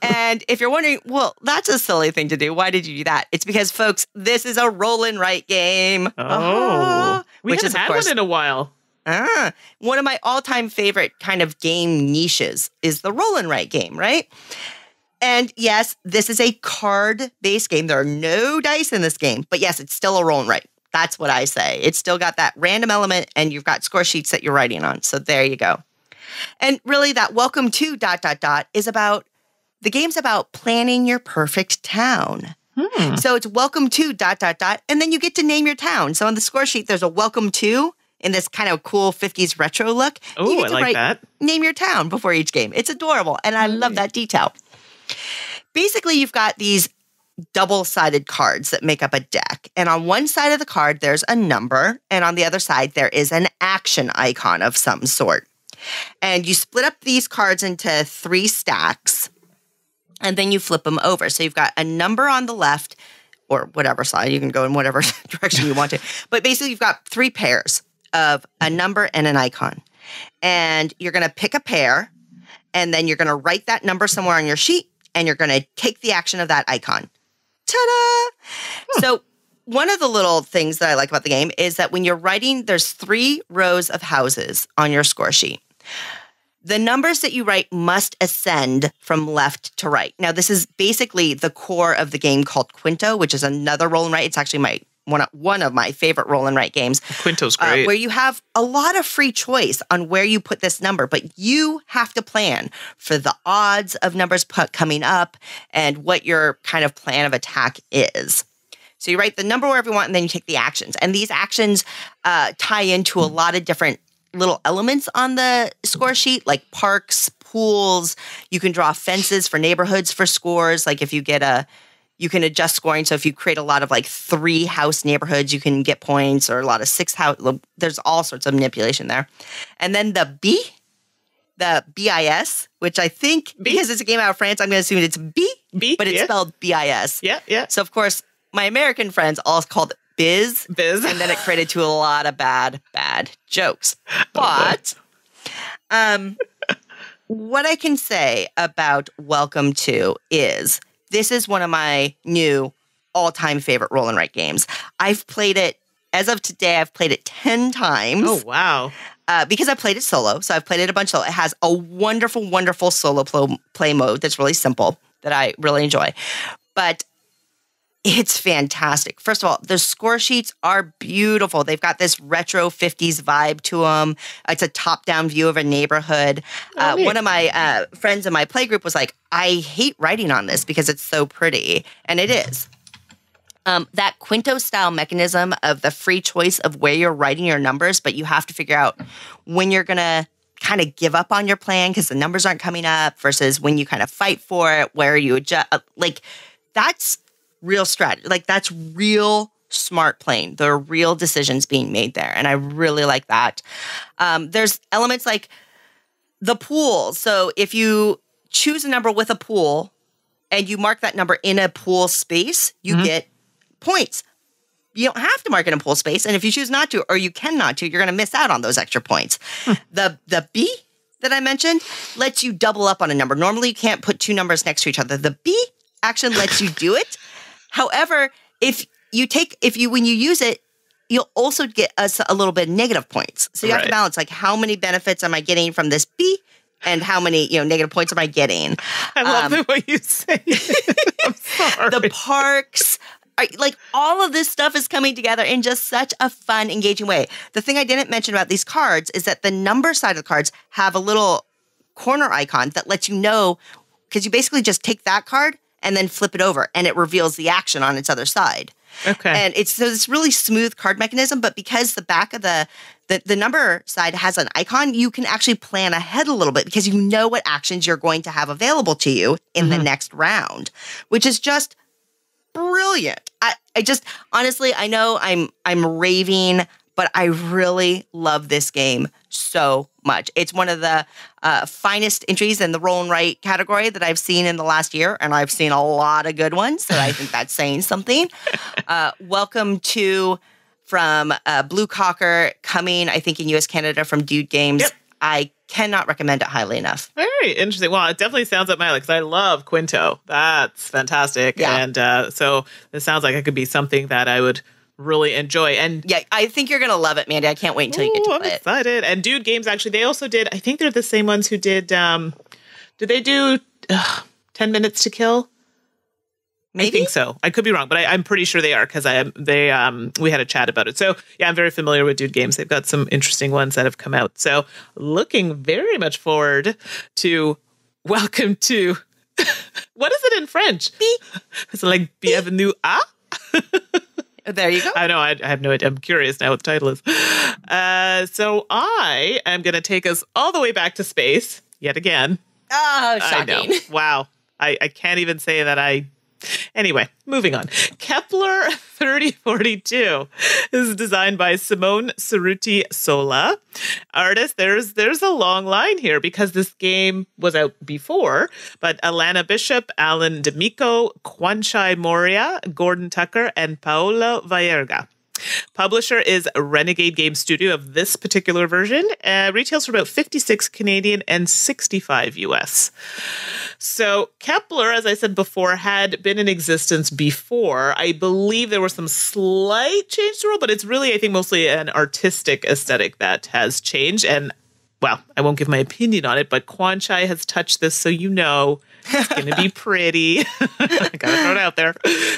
And if you're wondering, well, that's a silly thing to do. Why did you do that? It's because, folks, this is a roll and write game. We haven't had one in a while. One of my all-time favorite kind of game niches is the roll and write game, right? And yes, this is a card-based game. There are no dice in this game, but yes, it's still a roll and write. That's what I say. It's still got that random element, and you've got score sheets that you're writing on. So there you go. And really, that Welcome to ... is about, the game's about planning your perfect town. So it's Welcome to ... and then you get to name your town. So on the score sheet, there's a Welcome to in this kind of cool 50s retro look. Oh, I like that. Name your town before each game. It's adorable, and I love that detail. Basically, you've got these double-sided cards that make up a deck. And on one side of the card, there's a number. And on the other side, there is an action icon of some sort. And you split up these cards into 3 stacks. And then you flip them over. So you've got a number on the left, or whatever side. You can go in whatever direction you want to. But basically, you've got 3 pairs of a number and an icon. And you're going to pick a pair. And then you're going to write that number somewhere on your sheet. And you're going to take the action of that icon. Ta-da! So one of the little things that I like about the game is that when you're writing, there's 3 rows of houses on your score sheet. The numbers that you write must ascend from left to right. Now, this is basically the core of the game called Quinto, which is another roll and write. It's actually one of my favorite roll and write games. Quinto's great. Where you have a lot of free choice on where you put this number, but you have to plan for the odds of numbers coming up and what your kind of plan of attack is. So you write the number wherever you want, and then you take the actions. And these actions tie into a lot of different little elements on the score sheet, like parks, pools. You can draw fences for neighborhoods for scores. Like if you get You can adjust scoring. So if you create a lot of like 3-house neighborhoods, you can get points, or a lot of 6-house. There's all sorts of manipulation there. And then the BIS, which I think, because it's a game out of France, I'm going to assume it's B, but it's spelled BIS. Yeah. So, of course, my American friends all called it Biz. And then it created to a lot of bad jokes. But what I can say about Welcome to is this is one of my new all-time favorite roll and write games. I've played it, as of today, I've played it 10 times. Oh, wow. Because I played it solo. So I've played it a bunch solo. It has a wonderful, wonderful solo play mode that's really simple that I really enjoy. But it's fantastic. First of all, the score sheets are beautiful. They've got this retro 50s vibe to them. It's a top-down view of a neighborhood. One of my friends in my playgroup was like, I hate writing on this because it's so pretty. And it is. That Quinto-style mechanism of the free choice of where you're writing your numbers, but you have to figure out when you're going to kind of give up on your plan because the numbers aren't coming up versus when you kind of fight for it, where you adjust. Like, that's real strategy. Like, that's real smart playing. There are real decisions being made there, and I really like that. There's elements like the pool. So if you choose a number with a pool and you mark that number in a pool space, you get points. You don't have to mark it in pool space, and if you choose not to, or you cannot to, you're going to miss out on those extra points. The B that I mentioned lets you double up on a number. Normally, you can't put 2 numbers next to each other. The B action lets you do it. However, when you use it, you'll also get us a little bit of negative points. So you have to balance, like, how many benefits am I getting from this B, and how many negative points am I getting? I love the way you say it. I'm sorry. The parks. Like, all of this stuff is coming together in just such a fun, engaging way. The thing I didn't mention about these cards is that the number side of the cards have a little corner icon that lets you know, because you basically just take that card and then flip it over, and it reveals the action on its other side. Okay. And it's this really smooth card mechanism, but because the back of the number side has an icon, you can actually plan ahead a little bit because you know what actions you're going to have available to you in the next round, which is just brilliant. I just, honestly, I know I'm raving, but I really love this game so much. It's one of the finest entries in the roll and write category that I've seen in the last year, and I've seen a lot of good ones, so I think that's saying something. Welcome to, from Blue Cocker, coming, I think, in US, Canada from Dude Games. Yep. I cannot recommend it highly enough. Very interesting. Well, it definitely sounds up my alley because I love Quinto. That's fantastic. Yeah. And so it sounds like it could be something that I would really enjoy. And yeah, I think you're going to love it, Mandy. I can't wait until you get to I'm play it. excited. And Dude Games, actually, they also did, I think they're the same ones who did they do 10 Minutes to Kill? Maybe? I think so. I could be wrong, but I'm pretty sure they are because we had a chat about it. So yeah, I'm very familiar with Dude Games. They've got some interesting ones that have come out. So looking very much forward to Welcome to. What is it in French? Is it like Bienvenue à? There you go. I know. I have no idea. I'm curious now what the title is. So I am going to take us all the way back to space yet again. Oh, shocking. I know. Wow. I can't even say that Anyway, moving on. Kepler 3042 is designed by Simone Cerruti Sola. Artist, there's a long line here because this game was out before, but Alana Bishop, Alan D'Amico, Kwanchai Moria, Gordon Tucker, and Paolo Vaerga. Publisher is Renegade Game Studio of this particular version. Retails for about 56 Canadian and 65 US. So Kepler, as I said before, had been in existence before. I believe there was some slight change to rule, but it's really, I think, mostly an artistic aesthetic that has changed. And, well, I won't give my opinion on it, but Kwanchai has touched this, so you know it's going to be pretty. I got to throw it out there.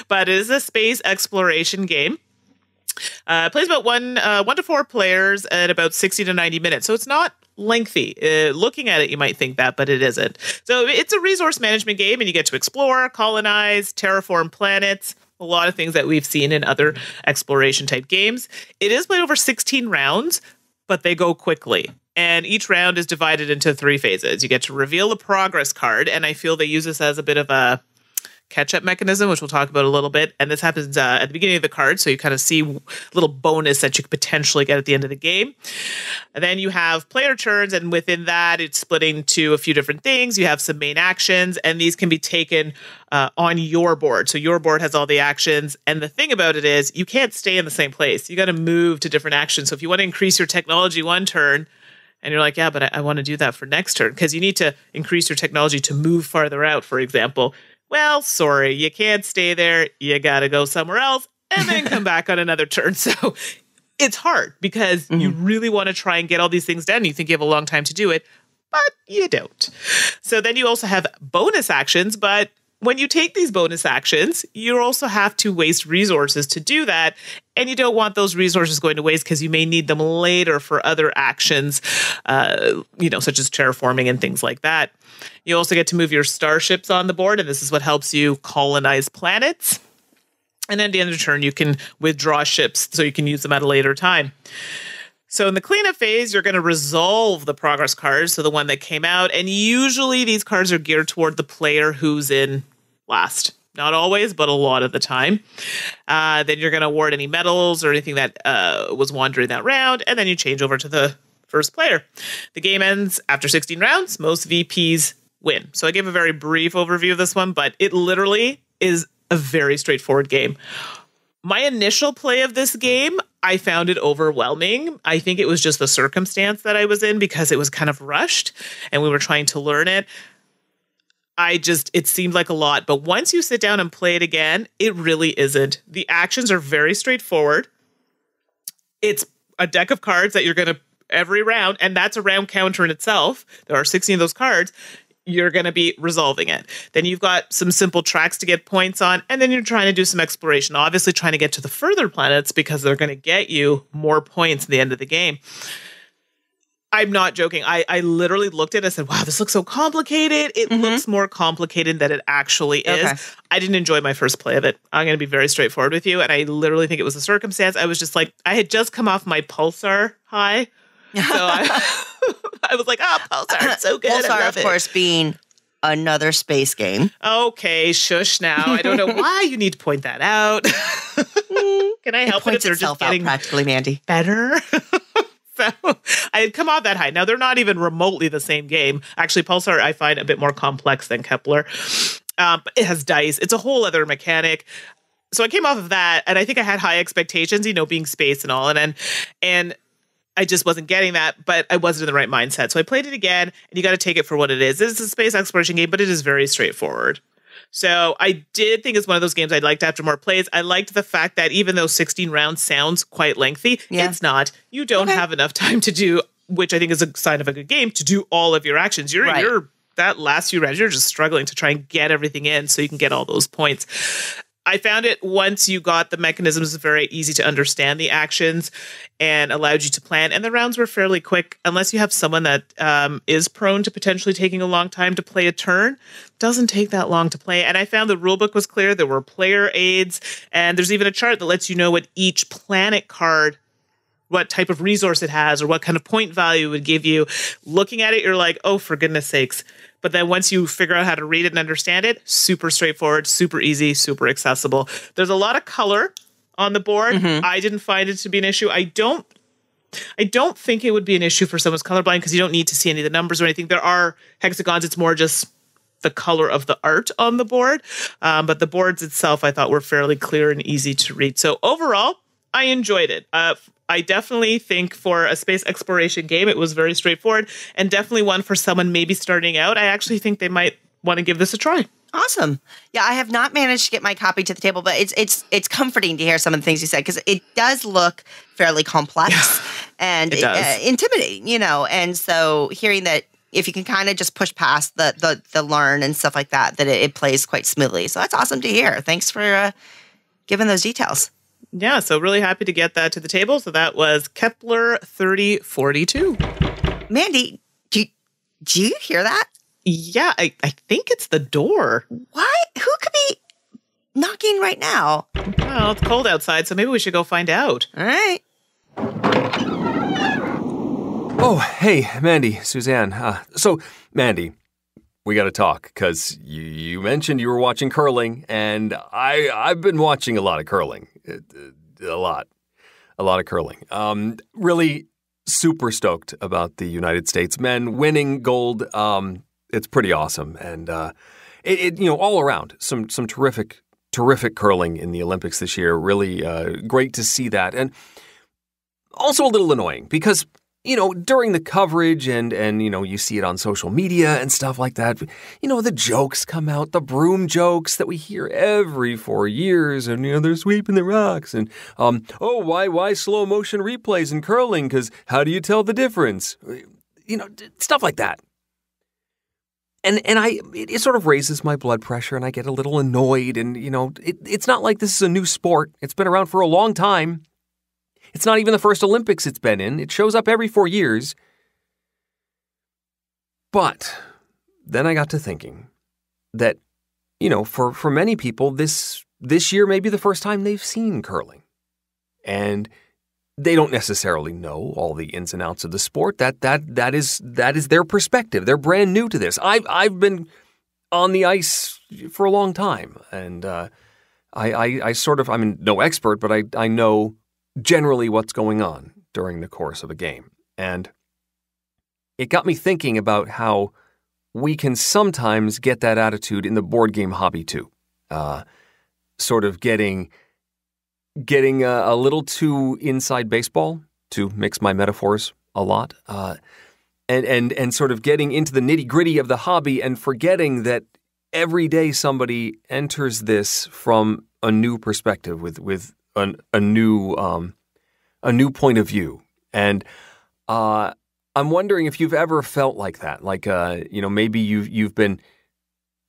But it is a space exploration game. Plays about one to four players at about 60 to 90 minutes. So it's not lengthy. Looking at it, you might think that, but it isn't. So it's a resource management game, and you get to explore, colonize, terraform planets, a lot of things that we've seen in other exploration type games. It is played over 16 rounds, but they go quickly. And each round is divided into 3 phases. You get to reveal a progress card, and I feel they use this as a bit of a catch-up mechanism, which we'll talk about a little bit. And this happens at the beginning of the card, so you kind of see a little bonus that you could potentially get at the end of the game. And then you have player turns, and within that, it's split into a few different things. You have some main actions, and these can be taken on your board. So your board has all the actions, and the thing about it is you can't stay in the same place. You got to move to different actions. So if you want to increase your technology one turn, and you're like, yeah, but I want to do that for next turn because you need to increase your technology to move farther out, for example. Well, sorry, you can't stay there. You got to go somewhere else and then come back on another turn. So it's hard because you really want to try and get all these things done. You think you have a long time to do it, but you don't. So then you also have bonus actions, but when you take these bonus actions, you also have to waste resources to do that. And you don't want those resources going to waste because you may need them later for other actions, such as terraforming and things like that. You also get to move your starships on the board, and this is what helps you colonize planets. And at the end of the turn, you can withdraw ships so you can use them at a later time. So in the cleanup phase, you're going to resolve the progress cards, so the one that came out. And usually these cards are geared toward the player who's in last. Not always, but a lot of the time. Then you're going to award any medals or anything that was won during that round, and then you change over to the first player. The game ends after 16 rounds. Most VPs win. So I gave a very brief overview of this one, but it literally is a very straightforward game. My initial play of this game, I found it overwhelming. I think it was just the circumstance that I was in because it was kind of rushed and we were trying to learn it. It seemed like a lot, but once you sit down and play it again, it really isn't. The actions are very straightforward. It's a deck of cards that you're going to every round, and that's a round counter in itself. There are 16 of those cards. You're going to be resolving it. Then you've got some simple tracks to get points on, and then you're trying to do some exploration, obviously trying to get to the further planets because they're going to get you more points at the end of the game. I'm not joking. I literally looked at it and said, wow, this looks so complicated. It looks more complicated than it actually is. Okay. I didn't enjoy my first play of it. I'm going to be very straightforward with you. And I literally think it was a circumstance. I was just like, I had just come off my Pulsar high. So I was like, Pulsar, it's so good. Pulsar, of course, being another space game. Okay, shush now. I don't know why you need to point that out. Can I help it if they're just getting practically, Mandy? Better? So I had come off that high. Now, they're not even remotely the same game. Actually, Pulsar, I find a bit more complex than Kepler. But it has dice. It's a whole other mechanic. So I came off of that, and I think I had high expectations, being space and all. And I just wasn't getting that, but I wasn't in the right mindset. So I played it again, and you got to take it for what it is. This is a space exploration game, but it is very straightforward. So I did think it's one of those games I'd liked after more plays. I liked the fact that even though 16 rounds sounds quite lengthy, it's not. You don't have enough time to do, which I think is a sign of a good game, to do all of your actions. You're that last few rounds, you're just struggling to try and get everything in so you can get all those points. I found it once you got the mechanisms very easy to understand the actions and allowed you to plan. And the rounds were fairly quick, unless you have someone that is prone to potentially taking a long time to play a turn. Doesn't take that long to play. And I found the rulebook was clear. There were player aids, and there's even a chart that lets you know what each planet card, what type of resource it has, or what kind of point value it would give you. Looking at it, you're like, oh, for goodness sakes. But then once you figure out how to read it and understand it, super straightforward, super easy, super accessible. There's a lot of color on the board. I didn't find it to be an issue. I don't think it would be an issue for someone's colorblind because you don't need to see any of the numbers or anything. There are hexagons. It's more just the color of the art on the board. But the boards itself, I thought, were fairly clear and easy to read. So overall, I enjoyed it. I definitely think for a space exploration game, it was very straightforward, and definitely one for someone maybe starting out. I actually think they might want to give this a try. Awesome. Yeah, I have not managed to get my copy to the table, but it's comforting to hear some of the things you said because it does look fairly complex and intimidating, And so hearing that if you can kind of just push past the learn and stuff like that it plays quite smoothly. So that's awesome to hear. Thanks for giving those details. Yeah, so really happy to get that to the table. So that was Kepler 3042. Mandy, do you hear that? Yeah, I think it's the door. What? Who could be knocking right now? Well, it's cold outside, so maybe we should go find out. All right. Oh, hey, Mandy, Suzanne. So, Mandy, we got to talk because you mentioned you were watching curling, and I've been watching a lot of curling, a lot of curling. Really super stoked about the United States men winning gold. It's pretty awesome, and all around some terrific curling in the Olympics this year. Really great to see that, and also a little annoying because, during the coverage and you see it on social media and stuff like that, the jokes come out, the broom jokes that we hear every 4 years, and, they're sweeping the rocks, and, why slow motion replays in curling? Because how do you tell the difference? Stuff like that. And it sort of raises my blood pressure, and I get a little annoyed, and, it's not like this is a new sport. It's been around for a long time. It's not even the first Olympics it's been in. It shows up every 4 years. But then I got to thinking that, for many people, this year may be the first time they've seen curling. And they don't necessarily know all the ins and outs of the sport. That is their perspective. They're brand new to this. I've been on the ice for a long time. And I'm no expert, but I know generally what's going on during the course of a game. And it got me thinking about how we can sometimes get that attitude in the board game hobby too. Sort of getting a little too inside baseball, to mix my metaphors a lot, and sort of getting into the nitty-gritty of the hobby and forgetting that every day somebody enters this from a new perspective with a new point of view. And I'm wondering if you've ever felt like that, like maybe you've been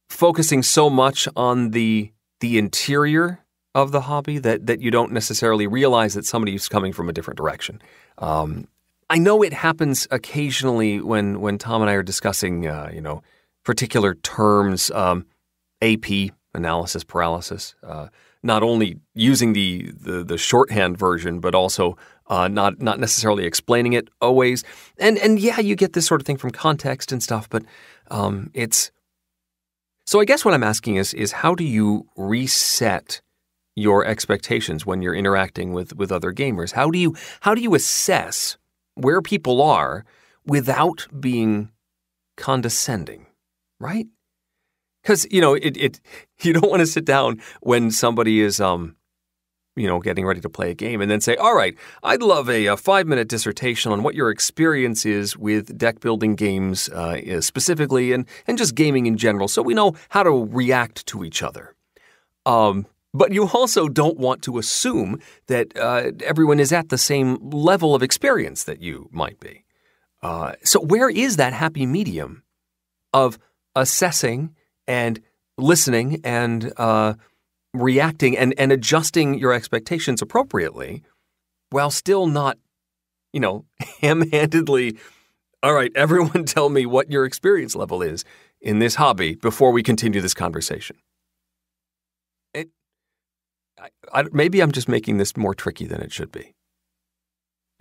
focusing so much on the interior of the hobby that you don't necessarily realize that somebody's coming from a different direction. I know it happens occasionally when Tom and I are discussing particular terms, AP, analysis paralysis, not only using the shorthand version, but also not necessarily explaining it always. And yeah, you get this sort of thing from context and stuff, but it's... So I guess what I'm asking is how do you reset your expectations when you're interacting with other gamers? How do you assess where people are without being condescending, right? Because, you don't want to sit down when somebody is, getting ready to play a game and then say, all right, I'd love a 5-minute dissertation on what your experience is with deck building games specifically and just gaming in general so we know how to react to each other. But you also don't want to assume that everyone is at the same level of experience that you might be. So where is that happy medium of assessing and listening and reacting and adjusting your expectations appropriately while still not, ham-handedly, all right, everyone tell me what your experience level is in this hobby before we continue this conversation? Maybe I'm just making this more tricky than it should be.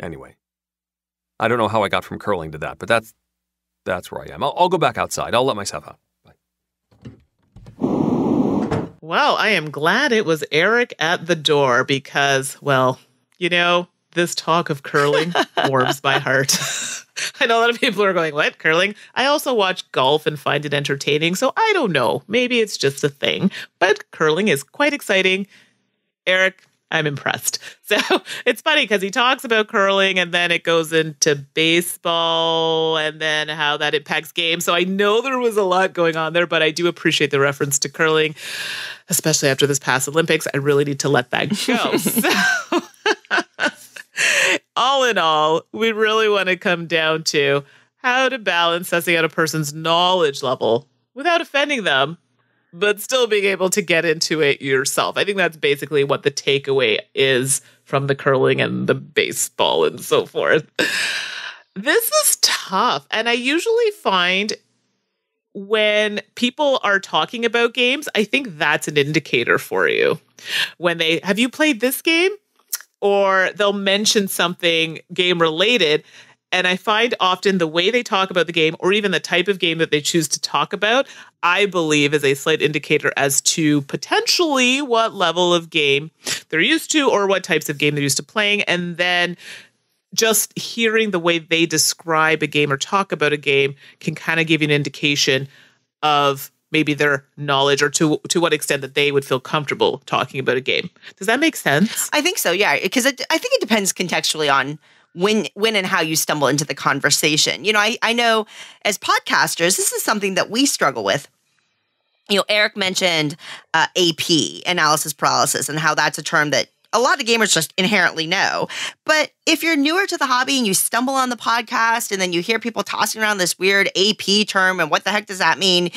Anyway, I don't know how I got from curling to that, but that's where I am. I'll go back outside. I'll let myself out. Well, I am glad it was Eric at the door because, this talk of curling warms my heart. I know a lot of people are going, what, curling? I also watch golf and find it entertaining, so I don't know. Maybe it's just a thing, but curling is quite exciting. Eric, I'm impressed. So it's funny because he talks about curling and then it goes into baseball and then how that impacts games. So I know there was a lot going on there, but I do appreciate the reference to curling, especially after this past Olympics. I really need to let that go. So all in all, we really want to come down to how to balance assessing out a person's knowledge level without offending them, but still being able to get into it yourself. I think that's basically what the takeaway is from the curling and the baseball and so forth. This is tough. And I usually find when people are talking about games, I think that's an indicator for you. When have you played this game? Or they'll mention something game related. And I find often the way they talk about the game, or even the type of game that they choose to talk about, I believe is a slight indicator as to potentially what level of game they're used to or what types of game they're used to playing. And then just hearing the way they describe a game or talk about a game can kind of give you an indication of maybe their knowledge or to what extent that they would feel comfortable talking about a game. Does that make sense? I think so, yeah, because I think it depends contextually on when and how you stumble into the conversation. You know, I know as podcasters, this is something that we struggle with. You know, Eric mentioned AP, analysis paralysis, and how that's a term that a lot of gamers just inherently know. But if you're newer to the hobby and you stumble on the podcast and then you hear people tossing around this weird AP term and what the heck does that mean,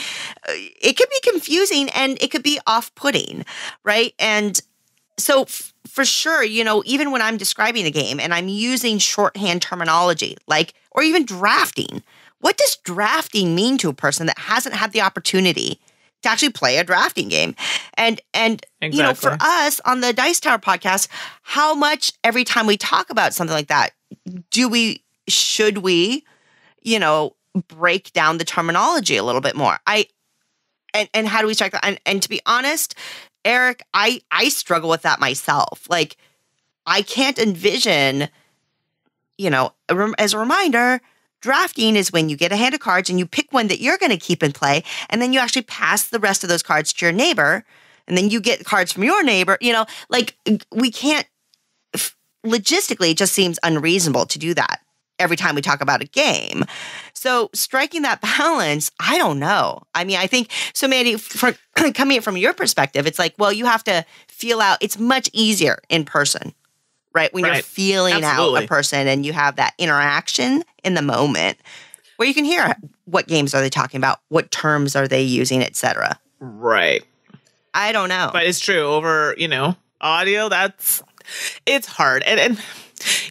it could be confusing and it could be off-putting, right? And so for sure, you know, even when I'm describing a game and I'm using shorthand terminology, like, or even drafting, what does drafting mean to a person that hasn't had the opportunity to actually play a drafting game? And Exactly. You know, for us on the Dice Tower podcast, how much every time we talk about something like that, should we, you know, break down the terminology a little bit more? And how do we strike that? And to be honest, Eric, I struggle with that myself. Like, I can't envision, you know, as a reminder, drafting is when you get a hand of cards and you pick one that you're going to keep and play, and then you actually pass the rest of those cards to your neighbor, and then you get cards from your neighbor. You know, like, we can't, logistically, it just seems unreasonable to do that every time we talk about a game. So striking that balance, I don't know. I mean, I think, so Mandi, coming from your perspective, it's like, well, you have to feel out. It's much easier in person, right? When you're feeling Absolutely. out a person and you have that interaction in the moment where you can hear what games are they talking about, what terms are they using, etc. Right. I don't know. But it's true. Over, you know, audio, it's hard. And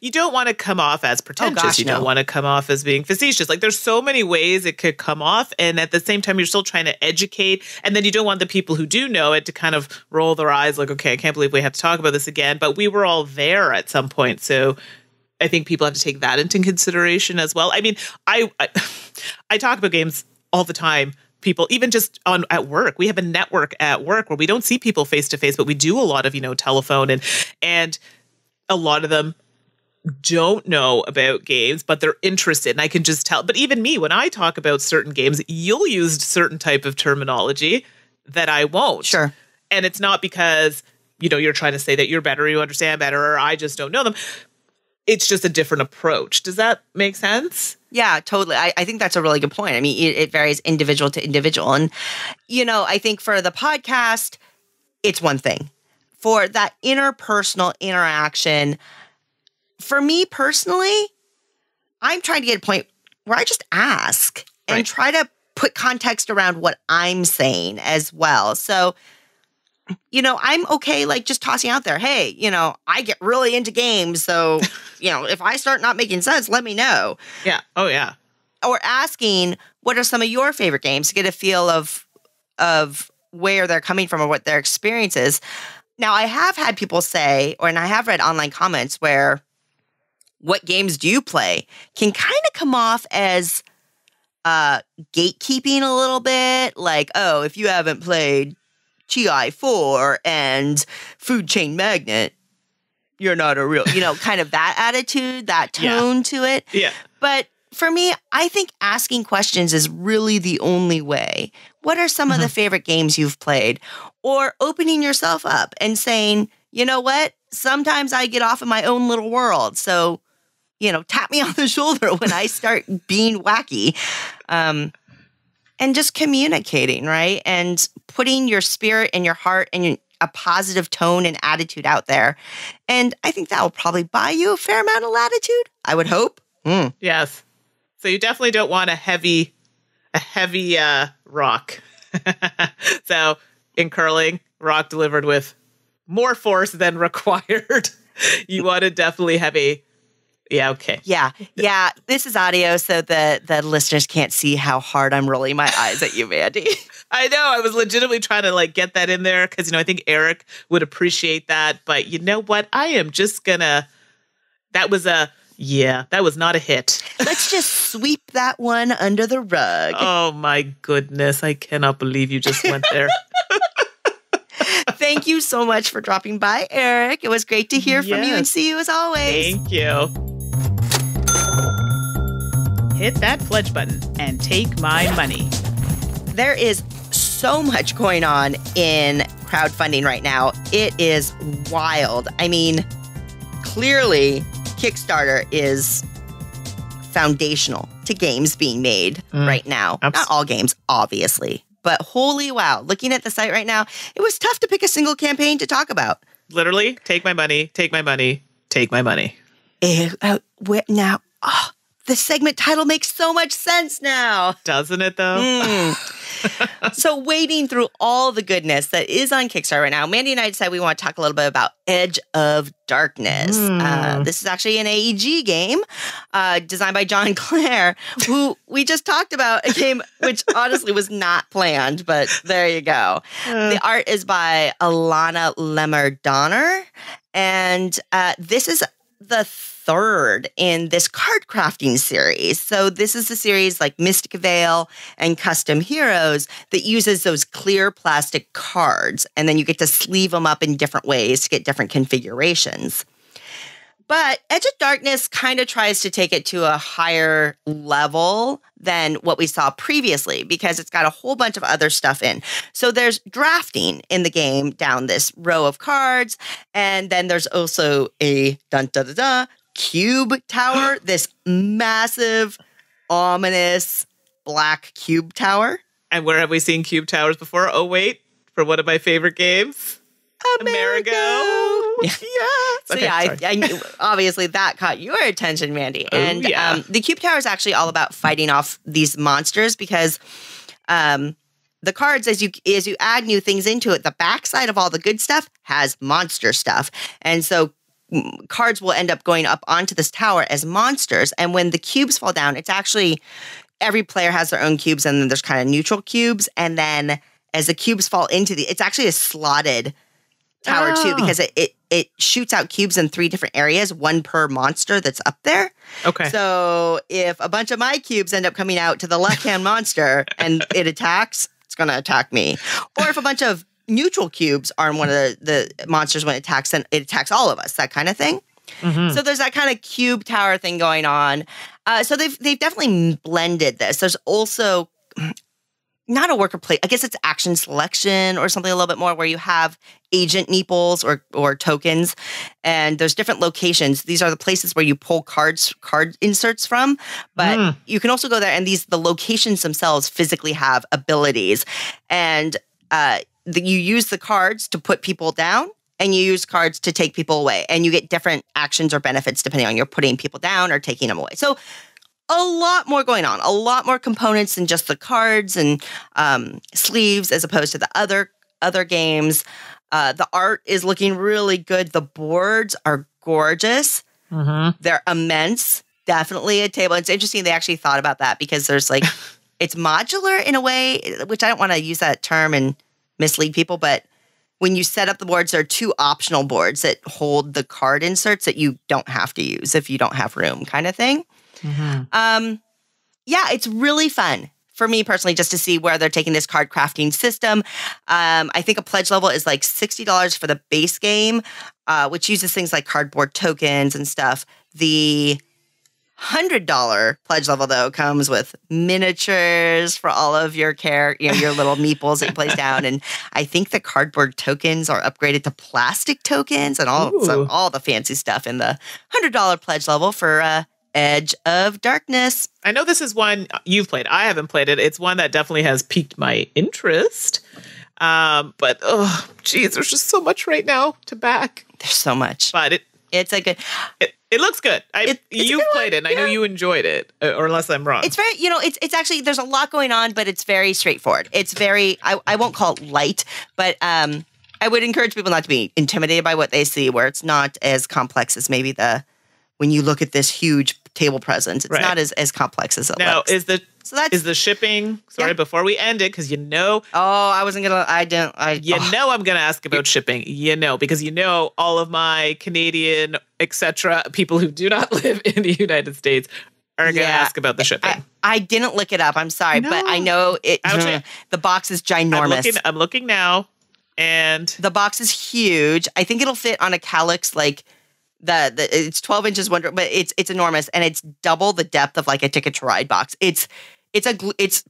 you don't want to come off as pretentious. gosh, you don't no. want to come off as being facetious. Like, there's so many ways it could come off. And at the same time, you're still trying to educate. And then you don't want the people who do know it to kind of roll their eyes like, okay, I can't believe we have to talk about this again. But we were all there at some point. So I think people have to take that into consideration as well. I mean, I talk about games all the time. People, even just at work, we have a network at work where we don't see people face to face, but we do a lot of, you know, telephone, and a lot of them don't know about games, but they're interested, and I can just tell. But even me, when I talk about certain games, you'll use certain type of terminology that I won't. Sure. And it's not because, you know, you're trying to say that you're better, you understand better, or I just don't know them. It's just a different approach. Does that make sense? Yeah, totally. I think that's a really good point. I mean, it varies individual to individual. And, you know, I think for the podcast, it's one thing. For that interpersonal interaction, for me personally, I'm trying to get a point where I just ask and try to put context around what I'm saying as well. So, you know, I'm okay, like, just tossing out there, hey, you know, I get really into games. So, you know, if I start not making sense, let me know. Yeah. Oh, yeah. Or asking, what are some of your favorite games, to get a feel of where they're coming from or what their experience is. Now, I have had people say, and I have read online comments where what games do you play can kind of come off as gatekeeping a little bit. Like, oh, if you haven't played TI4 and Food Chain Magnet, you're not a real, you know, kind of that attitude, that tone to it. Yeah. But for me, I think asking questions is really the only way. What are some of the favorite games you've played? Or opening yourself up and saying, you know what? Sometimes I get off in my own little world. So, you know, tap me on the shoulder when I start being wacky. And just communicating, right? And putting your spirit and your heart and a positive tone and attitude out there. And I think that will probably buy you a fair amount of latitude, I would hope. Yes. So you definitely don't want a heavy rock. So in curling, rock delivered with more force than required. You want to definitely have a, yeah, okay. Yeah. This is audio, so the listeners can't see how hard I'm rolling my eyes at you, Mandi. I know. I was legitimately trying to like get that in there because, you know, I think Eric would appreciate that. But you know what? I am just gonna. That was a Yeah, that was not a hit. Let's just sweep that one under the rug. Oh my goodness. I cannot believe you just went there. Thank you so much for dropping by, Eric. It was great to hear from you and see you as always. Thank you. Hit that pledge button and take my money. There is so much going on in crowdfunding right now. It is wild. I mean, clearly, Kickstarter is foundational to games being made right now. Not all games, obviously. But holy wow, looking at the site right now, it was tough to pick a single campaign to talk about. Literally, take my money, take my money, take my money. Now, the segment title makes so much sense now. Doesn't it, though? So wading through all the goodness that is on Kickstarter right now, Mandy and I decided we want to talk a little bit about Edge of Darkness. This is actually an AEG game designed by John Clare, who we just talked about, a game which honestly was not planned, but there you go. The art is by Alana Lemmer-Donner, and this is the third in this card crafting series. So this is the series like Mystic Veil and Custom Heroes that uses those clear plastic cards, and then you get to sleeve them up in different ways to get different configurations. But Edge of Darkness kind of tries to take it to a higher level than what we saw previously because it's got a whole bunch of other stuff in. So there's drafting in the game down this row of cards, and then there's also a cube tower, this massive, ominous black cube tower. And where have we seen cube towers before? Oh, wait, for one of my favorite games. Amerigo. Yeah. So Okay, I knew, obviously that caught your attention, Mandy. And the cube tower is actually all about fighting off these monsters because the cards, as you add new things into it, the backside of all the good stuff has monster stuff. And so cards will end up going up onto this tower as monsters. And when the cubes fall down, it's actually every player has their own cubes, and then there's kind of neutral cubes. And then as the cubes fall into it's actually a slotted tower too, because it shoots out cubes in 3 different areas, one per monster that's up there. Okay. So if a bunch of my cubes end up coming out to the left-hand monster and it attacks, it's going to attack me. Or if a bunch of neutral cubes are in one of the monsters when it attacks, then it attacks all of us, that kind of thing. So there's that kind of cube tower thing going on. So they've definitely blended this. There's also not a worker play. I guess it's action selection or something a little bit more where you have agent meeples or tokens, and there's different locations. These are the places where you pull card inserts from, but you can also go there, and the locations themselves physically have abilities, and you use the cards to put people down, and you use cards to take people away, and you get different actions or benefits depending on you're putting people down or taking them away. So a lot more going on, a lot more components than just the cards and sleeves as opposed to the other games. The art is looking really good. The boards are gorgeous. They're immense. Definitely a table. It's interesting they actually thought about that because there's like, it's modular in a way, which I don't want to use that term and mislead people, but when you set up the boards, there are 2 optional boards that hold the card inserts that you don't have to use if you don't have room, kind of thing. Yeah, it's really fun for me personally just to see where they're taking this card crafting system. I think a pledge level is like $60 for the base game, which uses things like cardboard tokens and stuff. The $100 pledge level, though, comes with miniatures for all of your your little meeples that you place down. And I think the cardboard tokens are upgraded to plastic tokens and all the fancy stuff in the $100 pledge level for Edge of Darkness. I know this is one you've played. I haven't played it. It's one that definitely has piqued my interest. But, oh, geez, there's just so much right now to back. There's so much. But it's a good... It looks good. You've played it, and I know you enjoyed it, or unless I'm wrong. It's very, it's actually, there's a lot going on, but it's very straightforward. It's very, I won't call it light, but I would encourage people not to be intimidated by what they see, where it's not as complex as maybe when you look at this huge table presence. It's not as complex as it looks. Now, is the So that's Is the shipping, before we end it, because Oh, I wasn't going to, I'm going to ask about shipping, because all of my Canadian, etc., people who do not live in the United States are going to ask about the shipping. I didn't look it up. I'm sorry, but I know it. The box is ginormous. I'm looking now, and the box is huge. I think it'll fit on a Calyx, like it's 12 inches, but it's enormous, and it's double the depth of like a Ticket to Ride box. It's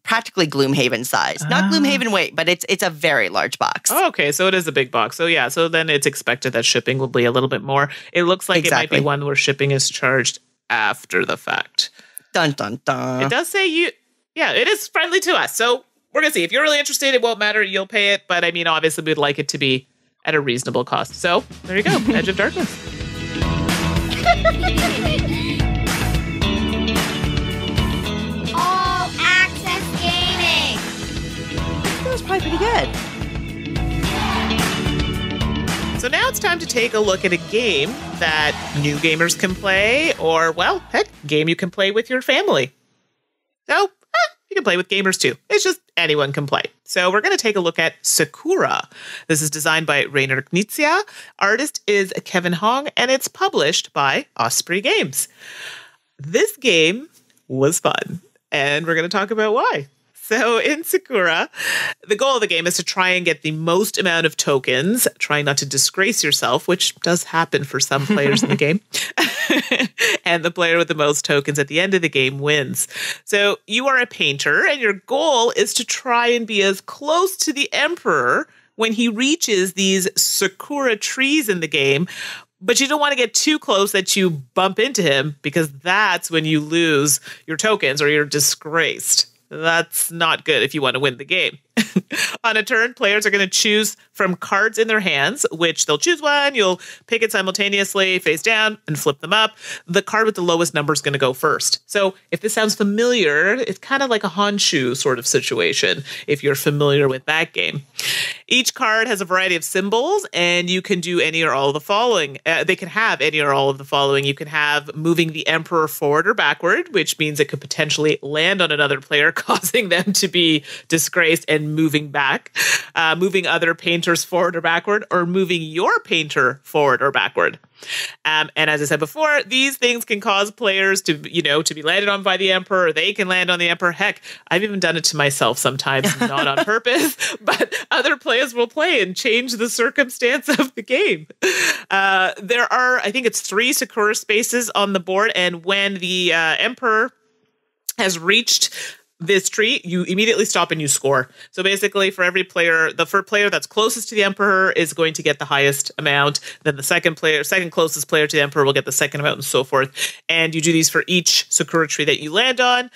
practically Gloomhaven size, not Gloomhaven weight, but it's a very large box. Oh, okay, so it is a big box. So yeah, so then it's expected that shipping will be a little bit more. It looks like it might be one where shipping is charged after the fact. Dun dun dun. It does say it is friendly to us. So we're gonna see. If you're really interested, it won't matter. You'll pay it, but I mean, obviously, we'd like it to be at a reasonable cost. So there you go, Edge of Darkness. All Access Gaming. That was probably pretty good. So now it's time to take a look at a game that new gamers can play, or, well, heck, game you can play with your family. So, you can play with gamers too. It's just anyone can play. So we're going to take a look at Sakura. This is designed by Rainer Knizia. Artist is Kevin Hong, and it's published by Osprey Games. This game was fun, and we're going to talk about why. So in Sakura, the goal of the game is to try and get the most amount of tokens, trying not to disgrace yourself, which does happen for some players in the game. And the player with the most tokens at the end of the game wins. So you are a painter, and your goal is to try and be as close to the Emperor when he reaches these Sakura trees in the game. But you don't want to get too close that you bump into him, because that's when you lose your tokens or you're disgraced. That's not good if you want to win the game. On a turn, players are going to choose from cards in their hands, which they'll choose one, you'll pick it simultaneously, face down, and flip them up. The card with the lowest number is going to go first. So if this sounds familiar, it's kind of like a Honshu sort of situation, if you're familiar with that game. Each card has a variety of symbols, and you can do any or all of the following. They can have any or all of the following. You can have moving the Emperor forward or backward, which means it could potentially land on another player, causing them to be disgraced and moving back, moving other painters forward or backward, or moving your painter forward or backward. And as I said before, these things can cause players to be landed on by the Emperor, or they can land on the Emperor. Heck, I've even done it to myself sometimes, not on purpose, but other players will play and change the circumstance of the game. There are, I think it's 3 Sakura spaces on the board, and when the Emperor has reached this tree, you immediately stop and you score. So basically, for every player, the first player that's closest to the Emperor is going to get the highest amount. Then the second closest player to the Emperor will get the second amount, and so forth. And you do these for each Sakura tree that you land on.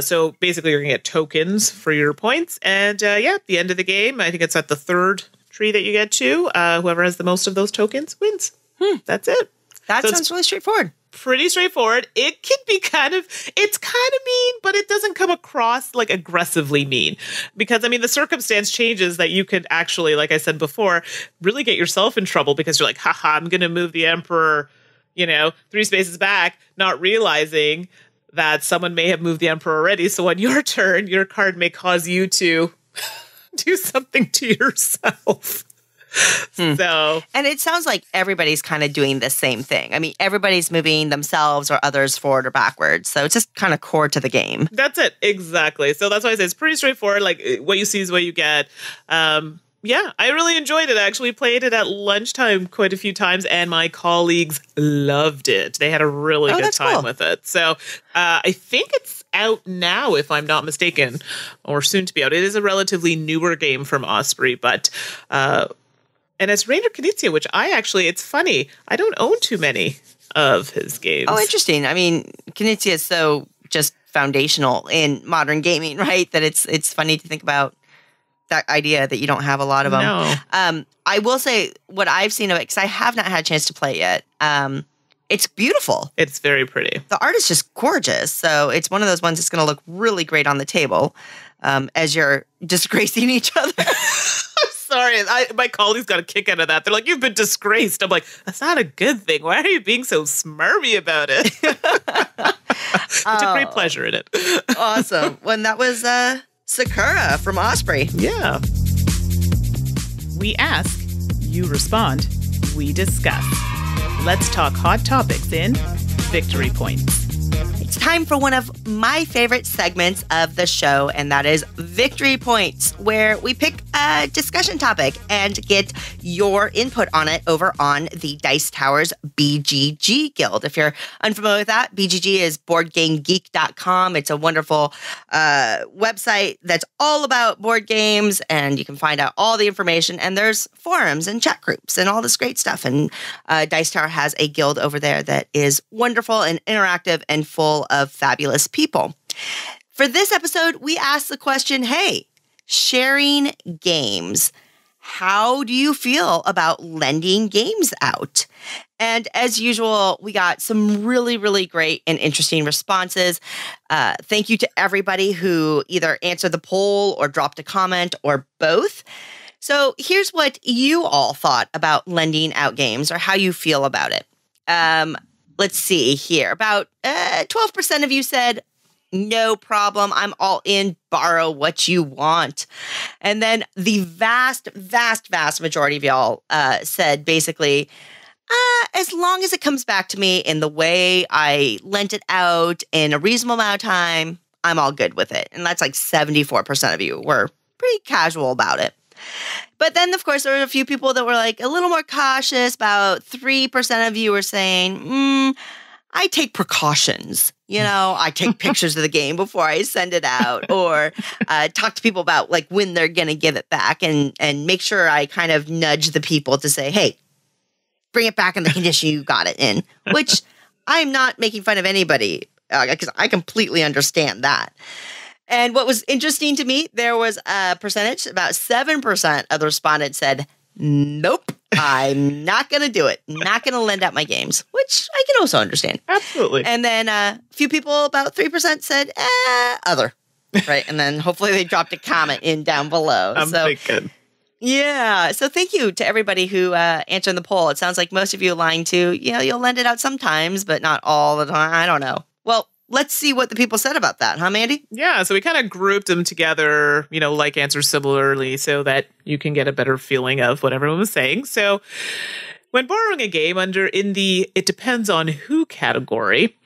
So basically, you're going to get tokens for your points. And at the end of the game, I think it's at the 3rd tree that you get to. Whoever has the most of those tokens wins. That's it. That sounds really straightforward. Pretty straightforward. It can be it's kind of mean, but it doesn't come across like aggressively mean, because I mean, the circumstance changes that you could actually, like I said before, really get yourself in trouble, because you're like, haha, I'm going to move the Emperor, 3 spaces back, not realizing that someone may have moved the Emperor already. So on your turn, your card may cause you to do something to yourself. So, and it sounds like everybody's kind of doing the same thing. I mean, everybody's moving themselves or others forward or backwards. So it's just kind of core to the game. That's it. Exactly. So that's why I say it's pretty straightforward. Like, what you see is what you get. Yeah, I really enjoyed it. I actually played it at lunchtime quite a few times, and my colleagues loved it. They had a really good time with it. So I think it's out now, if I'm not mistaken, or soon to be out. It is a relatively newer game from Osprey, but and it's Rainer Knizia, which it's funny, I don't own too many of his games. Oh, interesting. I mean, Knizia is so just foundational in modern gaming, right? That it's funny to think about that idea that you don't have a lot of them. No. I will say what I've seen of it, because I have not had a chance to play it yet. It's beautiful. It's very pretty. The art is just gorgeous. So it's one of those ones that's going to look really great on the table as you're disgracing each other. sorry. My colleagues got a kick out of that. They're like, you've been disgraced. I'm like, that's not a good thing. Why are you being so smarmy about it? I took great pleasure in it. Awesome. When that was Sakura from Osprey. Yeah. We ask, you respond, we discuss. Let's talk hot topics in Victory Points. It's time for one of my favorite segments of the show, and that is Victory Points, where we pick a discussion topic and get your input on it over on the Dice Towers BGG Guild. If you're unfamiliar with that, BGG is boardgamegeek.com. It's a wonderful website that's all about board games, and you can find out all the information, and there's forums and chat groups and all this great stuff. And Dice Tower has a guild over there that is wonderful and interactive and full of fabulous people. For this episode, we asked the question, hey, sharing games. How do you feel about lending games out? And as usual, we got some really, really great and interesting responses. Thank you to everybody who either answered the poll or dropped a comment or both. So here's what you all thought about lending out games, or how you feel about it. Let's see here. About 12% of you said, no problem. I'm all in. Borrow what you want. And then the vast, vast, vast majority of y'all said basically, as long as it comes back to me in the way I lent it out in a reasonable amount of time, I'm all good with it. And that's like 74% of you were pretty casual about it. But then, of course, there were a few people that were like a little more cautious. About 3% of you were saying, I take precautions. You know, I take pictures of the game before I send it out, or talk to people about like when they're going to give it back, and make sure I kind of nudge the people to say, hey, bring it back in the condition you got it in, which I'm not making fun of anybody because I completely understand that. And what was interesting to me, there was a percentage, about 7% of the respondents said, nope, I'm not going to do it. Not going to lend out my games, which I can also understand. Absolutely. And then a few people, about 3%, said, other. Right. And then hopefully they dropped a comment in down below. I'm thinking. Yeah. So thank you to everybody who answered the poll. It sounds like most of you aligned to, you'll lend it out sometimes, but not all the time. I don't know. Well, let's see what the people said about that, huh, Mandy? Yeah, so we kind of grouped them together, like answers similarly, so that you can get a better feeling of what everyone was saying. So when borrowing a game in the it depends on who category,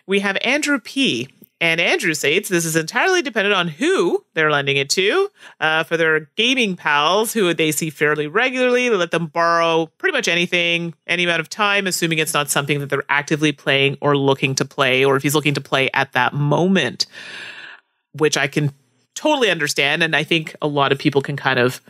we have Andrew P. And Andrew states this is entirely dependent on who they're lending it to. For their gaming pals who they see fairly regularly, they let them borrow pretty much anything, any amount of time, assuming it's not something that they're actively playing or looking to play, or if he's looking to play at that moment, which I can totally understand. And I think a lot of people can kind of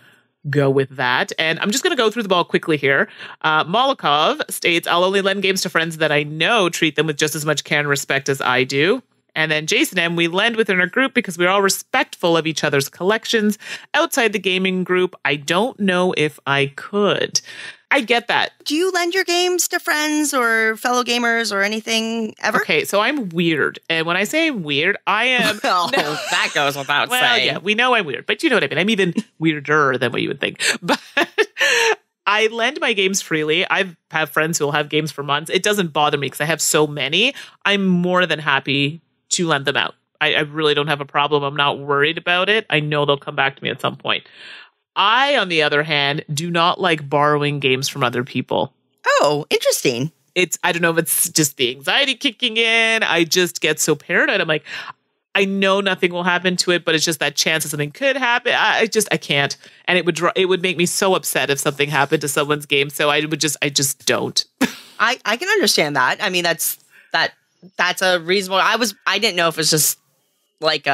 go with that. And I'm just going to go through the ball quickly here. Molokov states, I'll only lend games to friends that I know treat them with just as much care and respect as I do. And then Jason M., we lend within our group because we're all respectful of each other's collections. Outside the gaming group, I don't know if I could. I get that. Do you lend your games to friends or fellow gamers or anything ever? Okay, so I'm weird. And when I say I'm weird, I am... Well, that goes without well, saying. Yeah, we know I'm weird, but you know what I mean. I'm even weirder than what you would think. But... I lend my games freely. I have friends who will have games for months. It doesn't bother me because I have so many. I'm more than happy to lend them out. I really don't have a problem. I'm not worried about it. I know they'll come back to me at some point. I, on the other hand, do not like borrowing games from other people. Oh, interesting. I don't know if it's just the anxiety kicking in. I just get so paranoid. I'm like, I know nothing will happen to it, but it's just that chance that something could happen. I can't. And it would make me so upset if something happened to someone's game. So I just don't. I can understand that. I mean, that's a reasonable. I didn't know if it's just like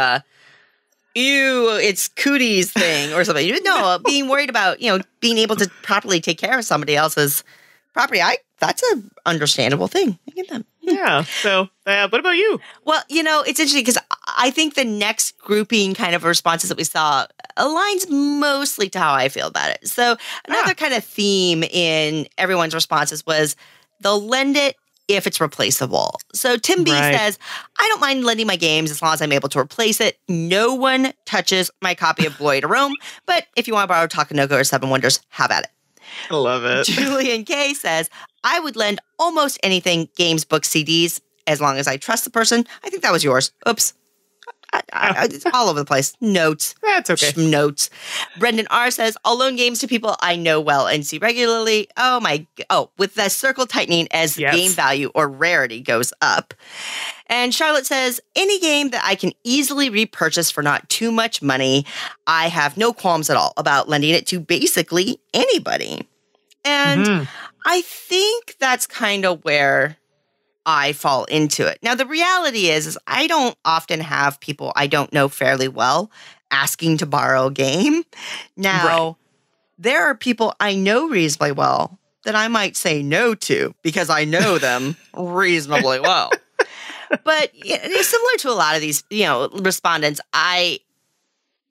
it's cooties thing or something. No, being worried about, being able to properly take care of somebody else's property. That's an understandable thing. I get that. Yeah. So what about you? Well, it's interesting because I think the next grouping kind of responses that we saw aligns mostly to how I feel about it. So another kind of theme in everyone's responses was they'll lend it if it's replaceable. So Tim B Right. says, I don't mind lending my games as long as I'm able to replace it. No one touches my copy of Glory to Rome, but if you want to borrow Takanoko or Seven Wonders, have at it. I love it. Julian K says, I would lend almost anything, games, books, CDs, as long as I trust the person. I think that was yours. Oops. It's all over the place. Notes. That's okay. Notes. Brendan R says, I'll loan games to people I know well and see regularly. With the circle tightening as Yes. game value or rarity goes up. And Charlotte says, any game that I can easily repurchase for not too much money, I have no qualms at all about lending it to basically anybody. And I think that's kind of where I fall into it. Now, the reality is I don't often have people I don't know fairly well asking to borrow a game. Now, there are people I know reasonably well that I might say no to because I know them reasonably well. But it's similar to a lot of these, respondents.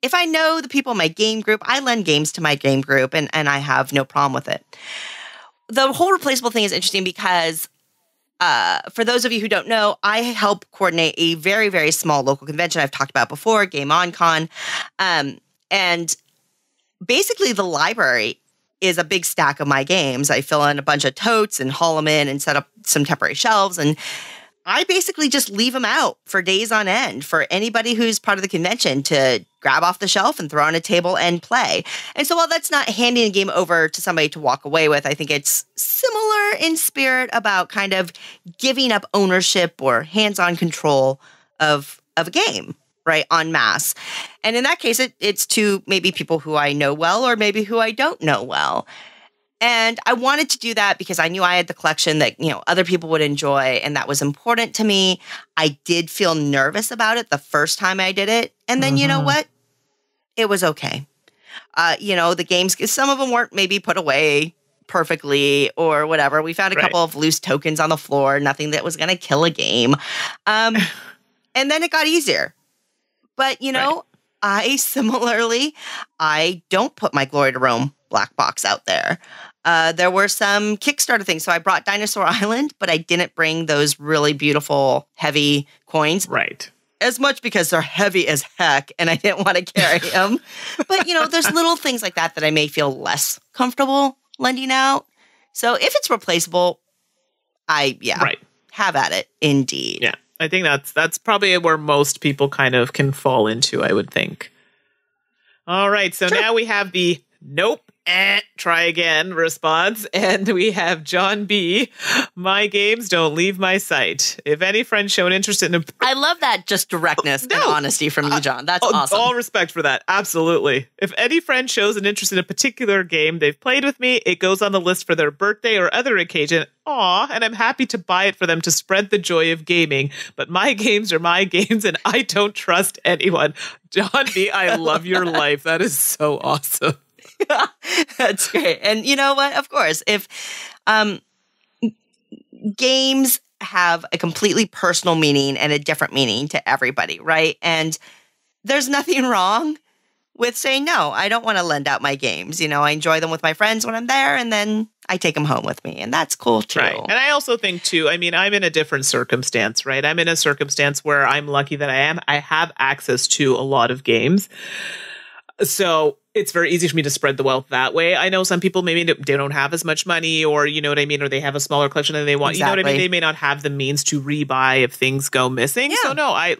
If I know the people in my game group, I lend games to my game group and I have no problem with it. The whole replaceable thing is interesting because for those of you who don't know, I help coordinate a very, very small local convention I've talked about before, Game On Con. And basically the library is a big stack of my games. I fill in a bunch of totes and haul them in and set up some temporary shelves. And I basically just leave them out for days on end for anybody who's part of the convention to grab off the shelf and throw on a table and play. And so while that's not handing a game over to somebody to walk away with, I think it's similar in spirit about kind of giving up ownership or hands-on control of a game, right, en masse. And in that case, it's to maybe people who I know well or maybe who I don't know well. And I wanted to do that because I knew I had the collection that, other people would enjoy, and that was important to me. I did feel nervous about it the first time I did it. And then, you know what? It was okay. The games, some of them weren't maybe put away perfectly or whatever. We found a couple of loose tokens on the floor, nothing that was going to kill a game. And then it got easier. But, I don't put my Glory to Rome black box out there. There were some Kickstarter things. So I brought Dinosaur Island, but I didn't bring those really beautiful, heavy coins. Right. As much because they're heavy as heck and I didn't want to carry them. But, there's little things like that I may feel less comfortable lending out. So if it's replaceable, have at it, indeed. Yeah. I think that's probably where most people kind of can fall into, I would think. All right. So now we have the nope. Try again response. And we have John B. My games don't leave my sight. If any friend show an interest in I love that just directness and honesty from you, John. That's awesome. All respect for that. Absolutely. If any friend shows an interest in a particular game they've played with me, it goes on the list for their birthday or other occasion. Aw, and I'm happy to buy it for them to spread the joy of gaming. But my games are my games and I don't trust anyone. John B., I love your life. That is so awesome. That's great. And you know what? Of course, if games have a completely personal meaning and a different meaning to everybody, right? And there's nothing wrong with saying, no, I don't want to lend out my games. I enjoy them with my friends when I'm there, and then I take them home with me. And that's cool, too. Right. And I also think, too, I'm in a different circumstance, right? I'm in a circumstance where I'm lucky that I have access to a lot of games. So it's very easy for me to spread the wealth that way. I know some people maybe they don't have as much money, or you know what I mean, or they have a smaller collection than they want. Exactly. You know what I mean? They may not have the means to rebuy if things go missing. Yeah. So no, I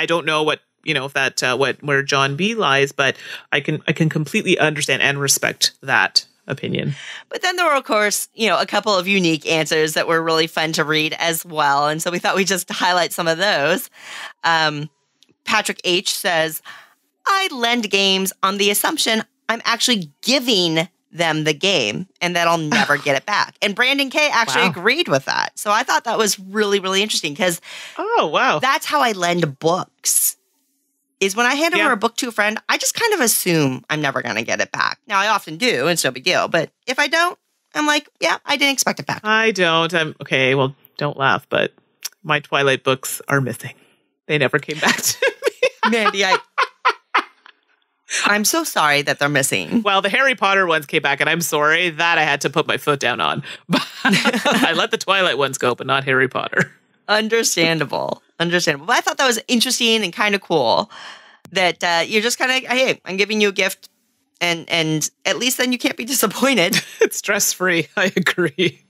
don't know what if that where John B lies, but I can completely understand and respect that opinion. But then there were, of course, a couple of unique answers that were really fun to read as well. And so we thought we'd just highlight some of those. Patrick H says, I lend games on the assumption I'm actually giving them the game and that I'll never get it back. And Brandon K actually agreed with that. So I thought that was really, really interesting because that's how I lend books. Is when I hand over a book to a friend, I just kind of assume I'm never going to get it back. Now, I often do, and it's no big deal. But if I don't, I'm like, yeah, I didn't expect it back. I don't. Okay, well, don't laugh, but my Twilight books are missing. They never came back to me. Mandy, I'm so sorry that they're missing. Well, the Harry Potter ones came back, and I'm sorry that I had to put my foot down on. But I let the Twilight ones go, but not Harry Potter. Understandable. But I thought that was interesting and kind of cool that you're just kind of, hey, I'm giving you a gift, and at least then you can't be disappointed. It's stress-free. I agree.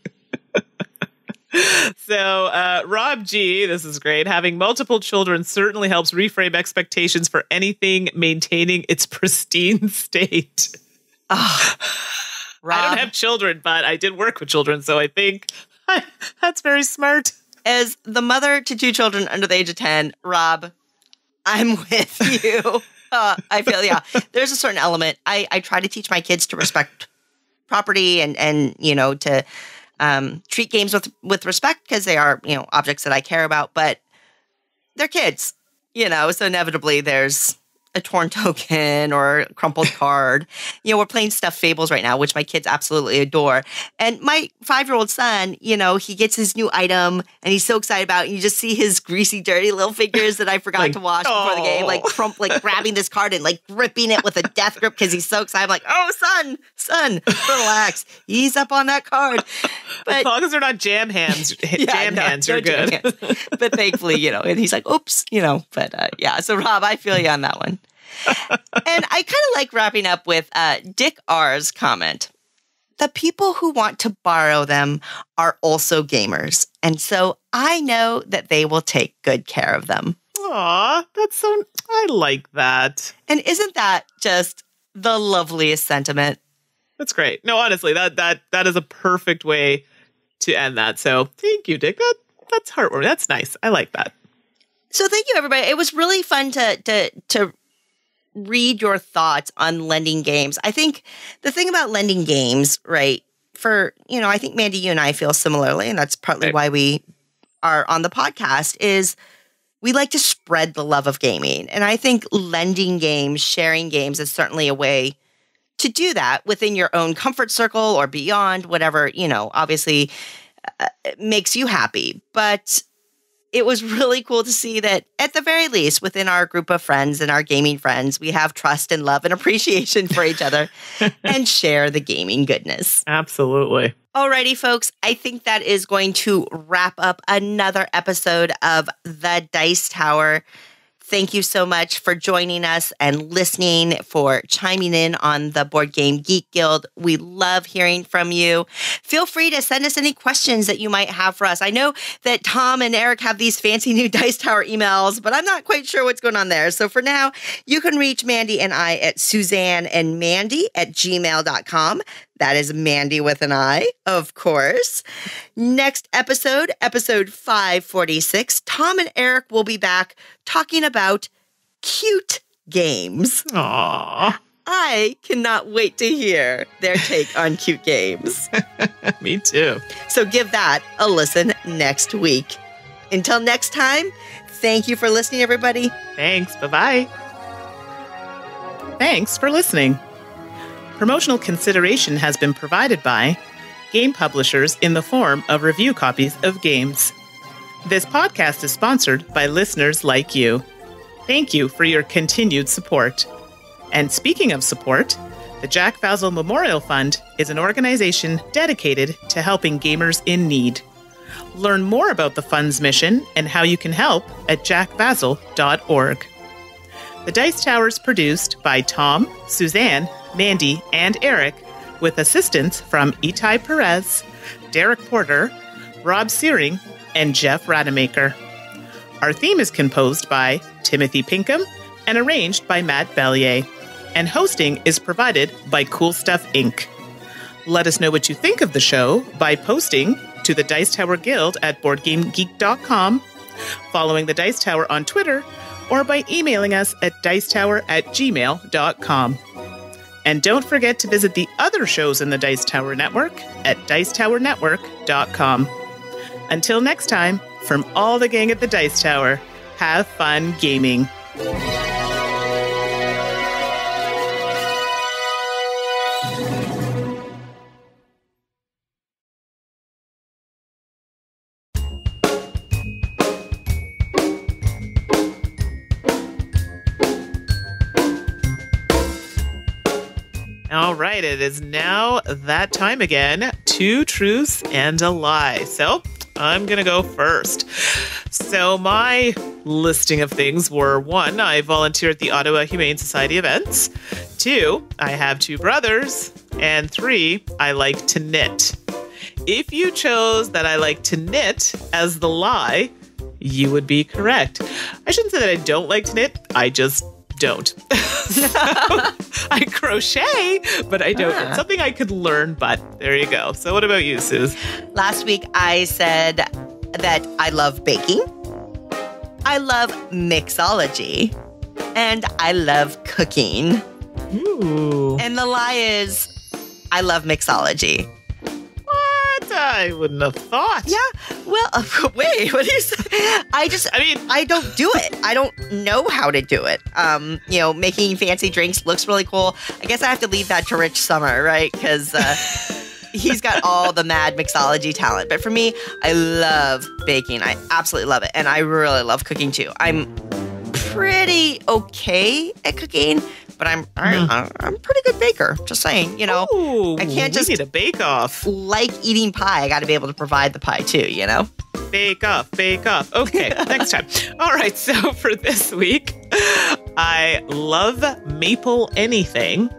So, Rob G, this is great. Having multiple children certainly helps reframe expectations for anything maintaining its pristine state. Oh, Rob, I don't have children, but I did work with children, so I think that's very smart. As the mother to 2 children under the age of 10, Rob, I'm with you. I feel, yeah, there's a certain element. I try to teach my kids to respect property and to treat games with respect because they are, objects that I care about, but they're kids, so inevitably there's a torn token or a crumpled card. We're playing Stuffed Fables right now, which my kids absolutely adore. And my 5-year-old son, he gets his new item and he's so excited about it. And you just see his greasy, dirty little fingers that I forgot to wash before the game, grabbing this card and gripping it with a death grip because he's so excited. I'm like, oh, son, relax. Ease up on that card. But, as long as they're not jam hands, you're good. But thankfully, and he's like, oops, yeah. So Rob, I feel you on that one. And I kind of like wrapping up with Dick R's comment. The people who want to borrow them are also gamers. And so I know that they will take good care of them. Aw, I like that. And isn't that just the loveliest sentiment? That's great. No, honestly, that is a perfect way to end that. So thank you, Dick. That's heartwarming. That's nice. I like that. So thank you, everybody. It was really fun to read your thoughts on lending games. I think the thing about lending games, right, I think Mandi, you and I feel similarly, and that's partly why we are on the podcast, is we like to spread the love of gaming. And I think lending games, sharing games is certainly a way to do that within your own comfort circle or beyond, whatever, obviously makes you happy. But it was really cool to see that at the very least within our group of friends and our gaming friends, we have trust and love and appreciation for each other and share the gaming goodness. Absolutely. Alrighty, folks. I think that is going to wrap up another episode of The Dice Tower. Thank you so much for joining us and listening, for chiming in on the Board Game Geek Guild. We love hearing from you. Feel free to send us any questions that you might have for us. I know that Tom and Eric have these fancy new Dice Tower emails, but I'm not quite sure what's going on there. So for now, you can reach Mandi and I at SuzanneandMandi@gmail.com. That is Mandi with an I, of course. Next episode, episode 546, Tom and Eric will be back talking about cute games. Aww. I cannot wait to hear their take on cute games. Me too. So give that a listen next week. Until next time, thank you for listening, everybody. Thanks. Bye-bye. Thanks for listening. Promotional consideration has been provided by game publishers in the form of review copies of games. This podcast is sponsored by listeners like you. Thank you for your continued support. And speaking of support, the Jack Vasel Memorial Fund is an organization dedicated to helping gamers in need. Learn more about the fund's mission and how you can help at jackvasel.org. The Dice Tower is produced by Tom, Suzanne, Mandi, and Eric, with assistance from Itai Perez, Derek Porter, Rob Searing, and Jeff Rademacher. Our theme is composed by Timothy Pinkham and arranged by Matt Bellier. And hosting is provided by Cool Stuff Inc. Let us know what you think of the show by posting to the Dice Tower Guild at BoardGameGeek.com, following the Dice Tower on Twitter, or by emailing us at dicetower@gmail.com. And don't forget to visit the other shows in the Dice Tower Network at dicetowernetwork.com. Until next time, from all the gang at the Dice Tower, have fun gaming. All right, it is now that time again. 2 truths and a lie. So I'm going to go first. So my listing of things were 1, I volunteer at the Ottawa Humane Society events. 2, I have 2 brothers. And 3, I like to knit. If you chose that I like to knit as the lie, you would be correct. I shouldn't say that I don't like to knit. I just don't. So, I crochet, but I don't. It's something I could learn, but there you go. So what about you, Suze? Last week, I said that I love baking, I love mixology, and I love cooking. Ooh. And the lie is, I love mixology. What? I wouldn't have thought. Yeah. Well, wait, what do you say? I don't do it. I don't know how to do it. Making fancy drinks looks really cool. I guess I have to leave that to Rich Summer, right? Because he's got all the mad mixology talent. But for me, I love baking. I absolutely love it. And I really love cooking too. I'm pretty okay at cooking, but I'm a pretty good baker. Just saying, Ooh, I can't just need a bake-off. like eating pie. I got to be able to provide the pie too, Bake off. Okay, next time. All right, so for this week, I love maple anything,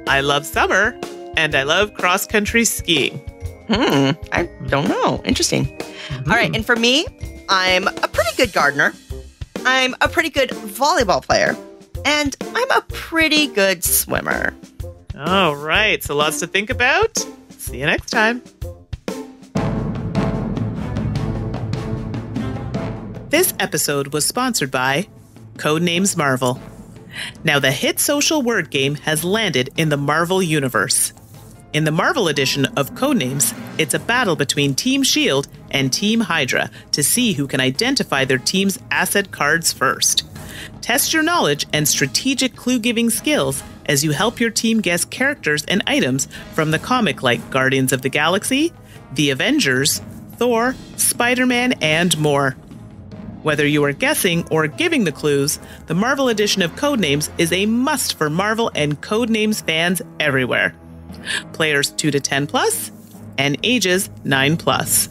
I love summer, and I love cross-country skiing. I don't know. Interesting. All right, and for me, I'm a pretty good gardener. I'm a pretty good volleyball player. And I'm a pretty good swimmer. All right, so lots to think about. See you next time. This episode was sponsored by Codenames Marvel. Now, the hit social word game has landed in the Marvel universe. In the Marvel edition of Codenames, it's a battle between Team S.H.I.E.L.D. and Team Hydra to see who can identify their team's asset cards first. Test your knowledge and strategic clue-giving skills as you help your team guess characters and items from the comic like Guardians of the Galaxy, The Avengers, Thor, Spider-Man, and more. Whether you are guessing or giving the clues, the Marvel edition of Codenames is a must for Marvel and Codenames fans everywhere. Players 2 to 10 plus and ages 9 plus.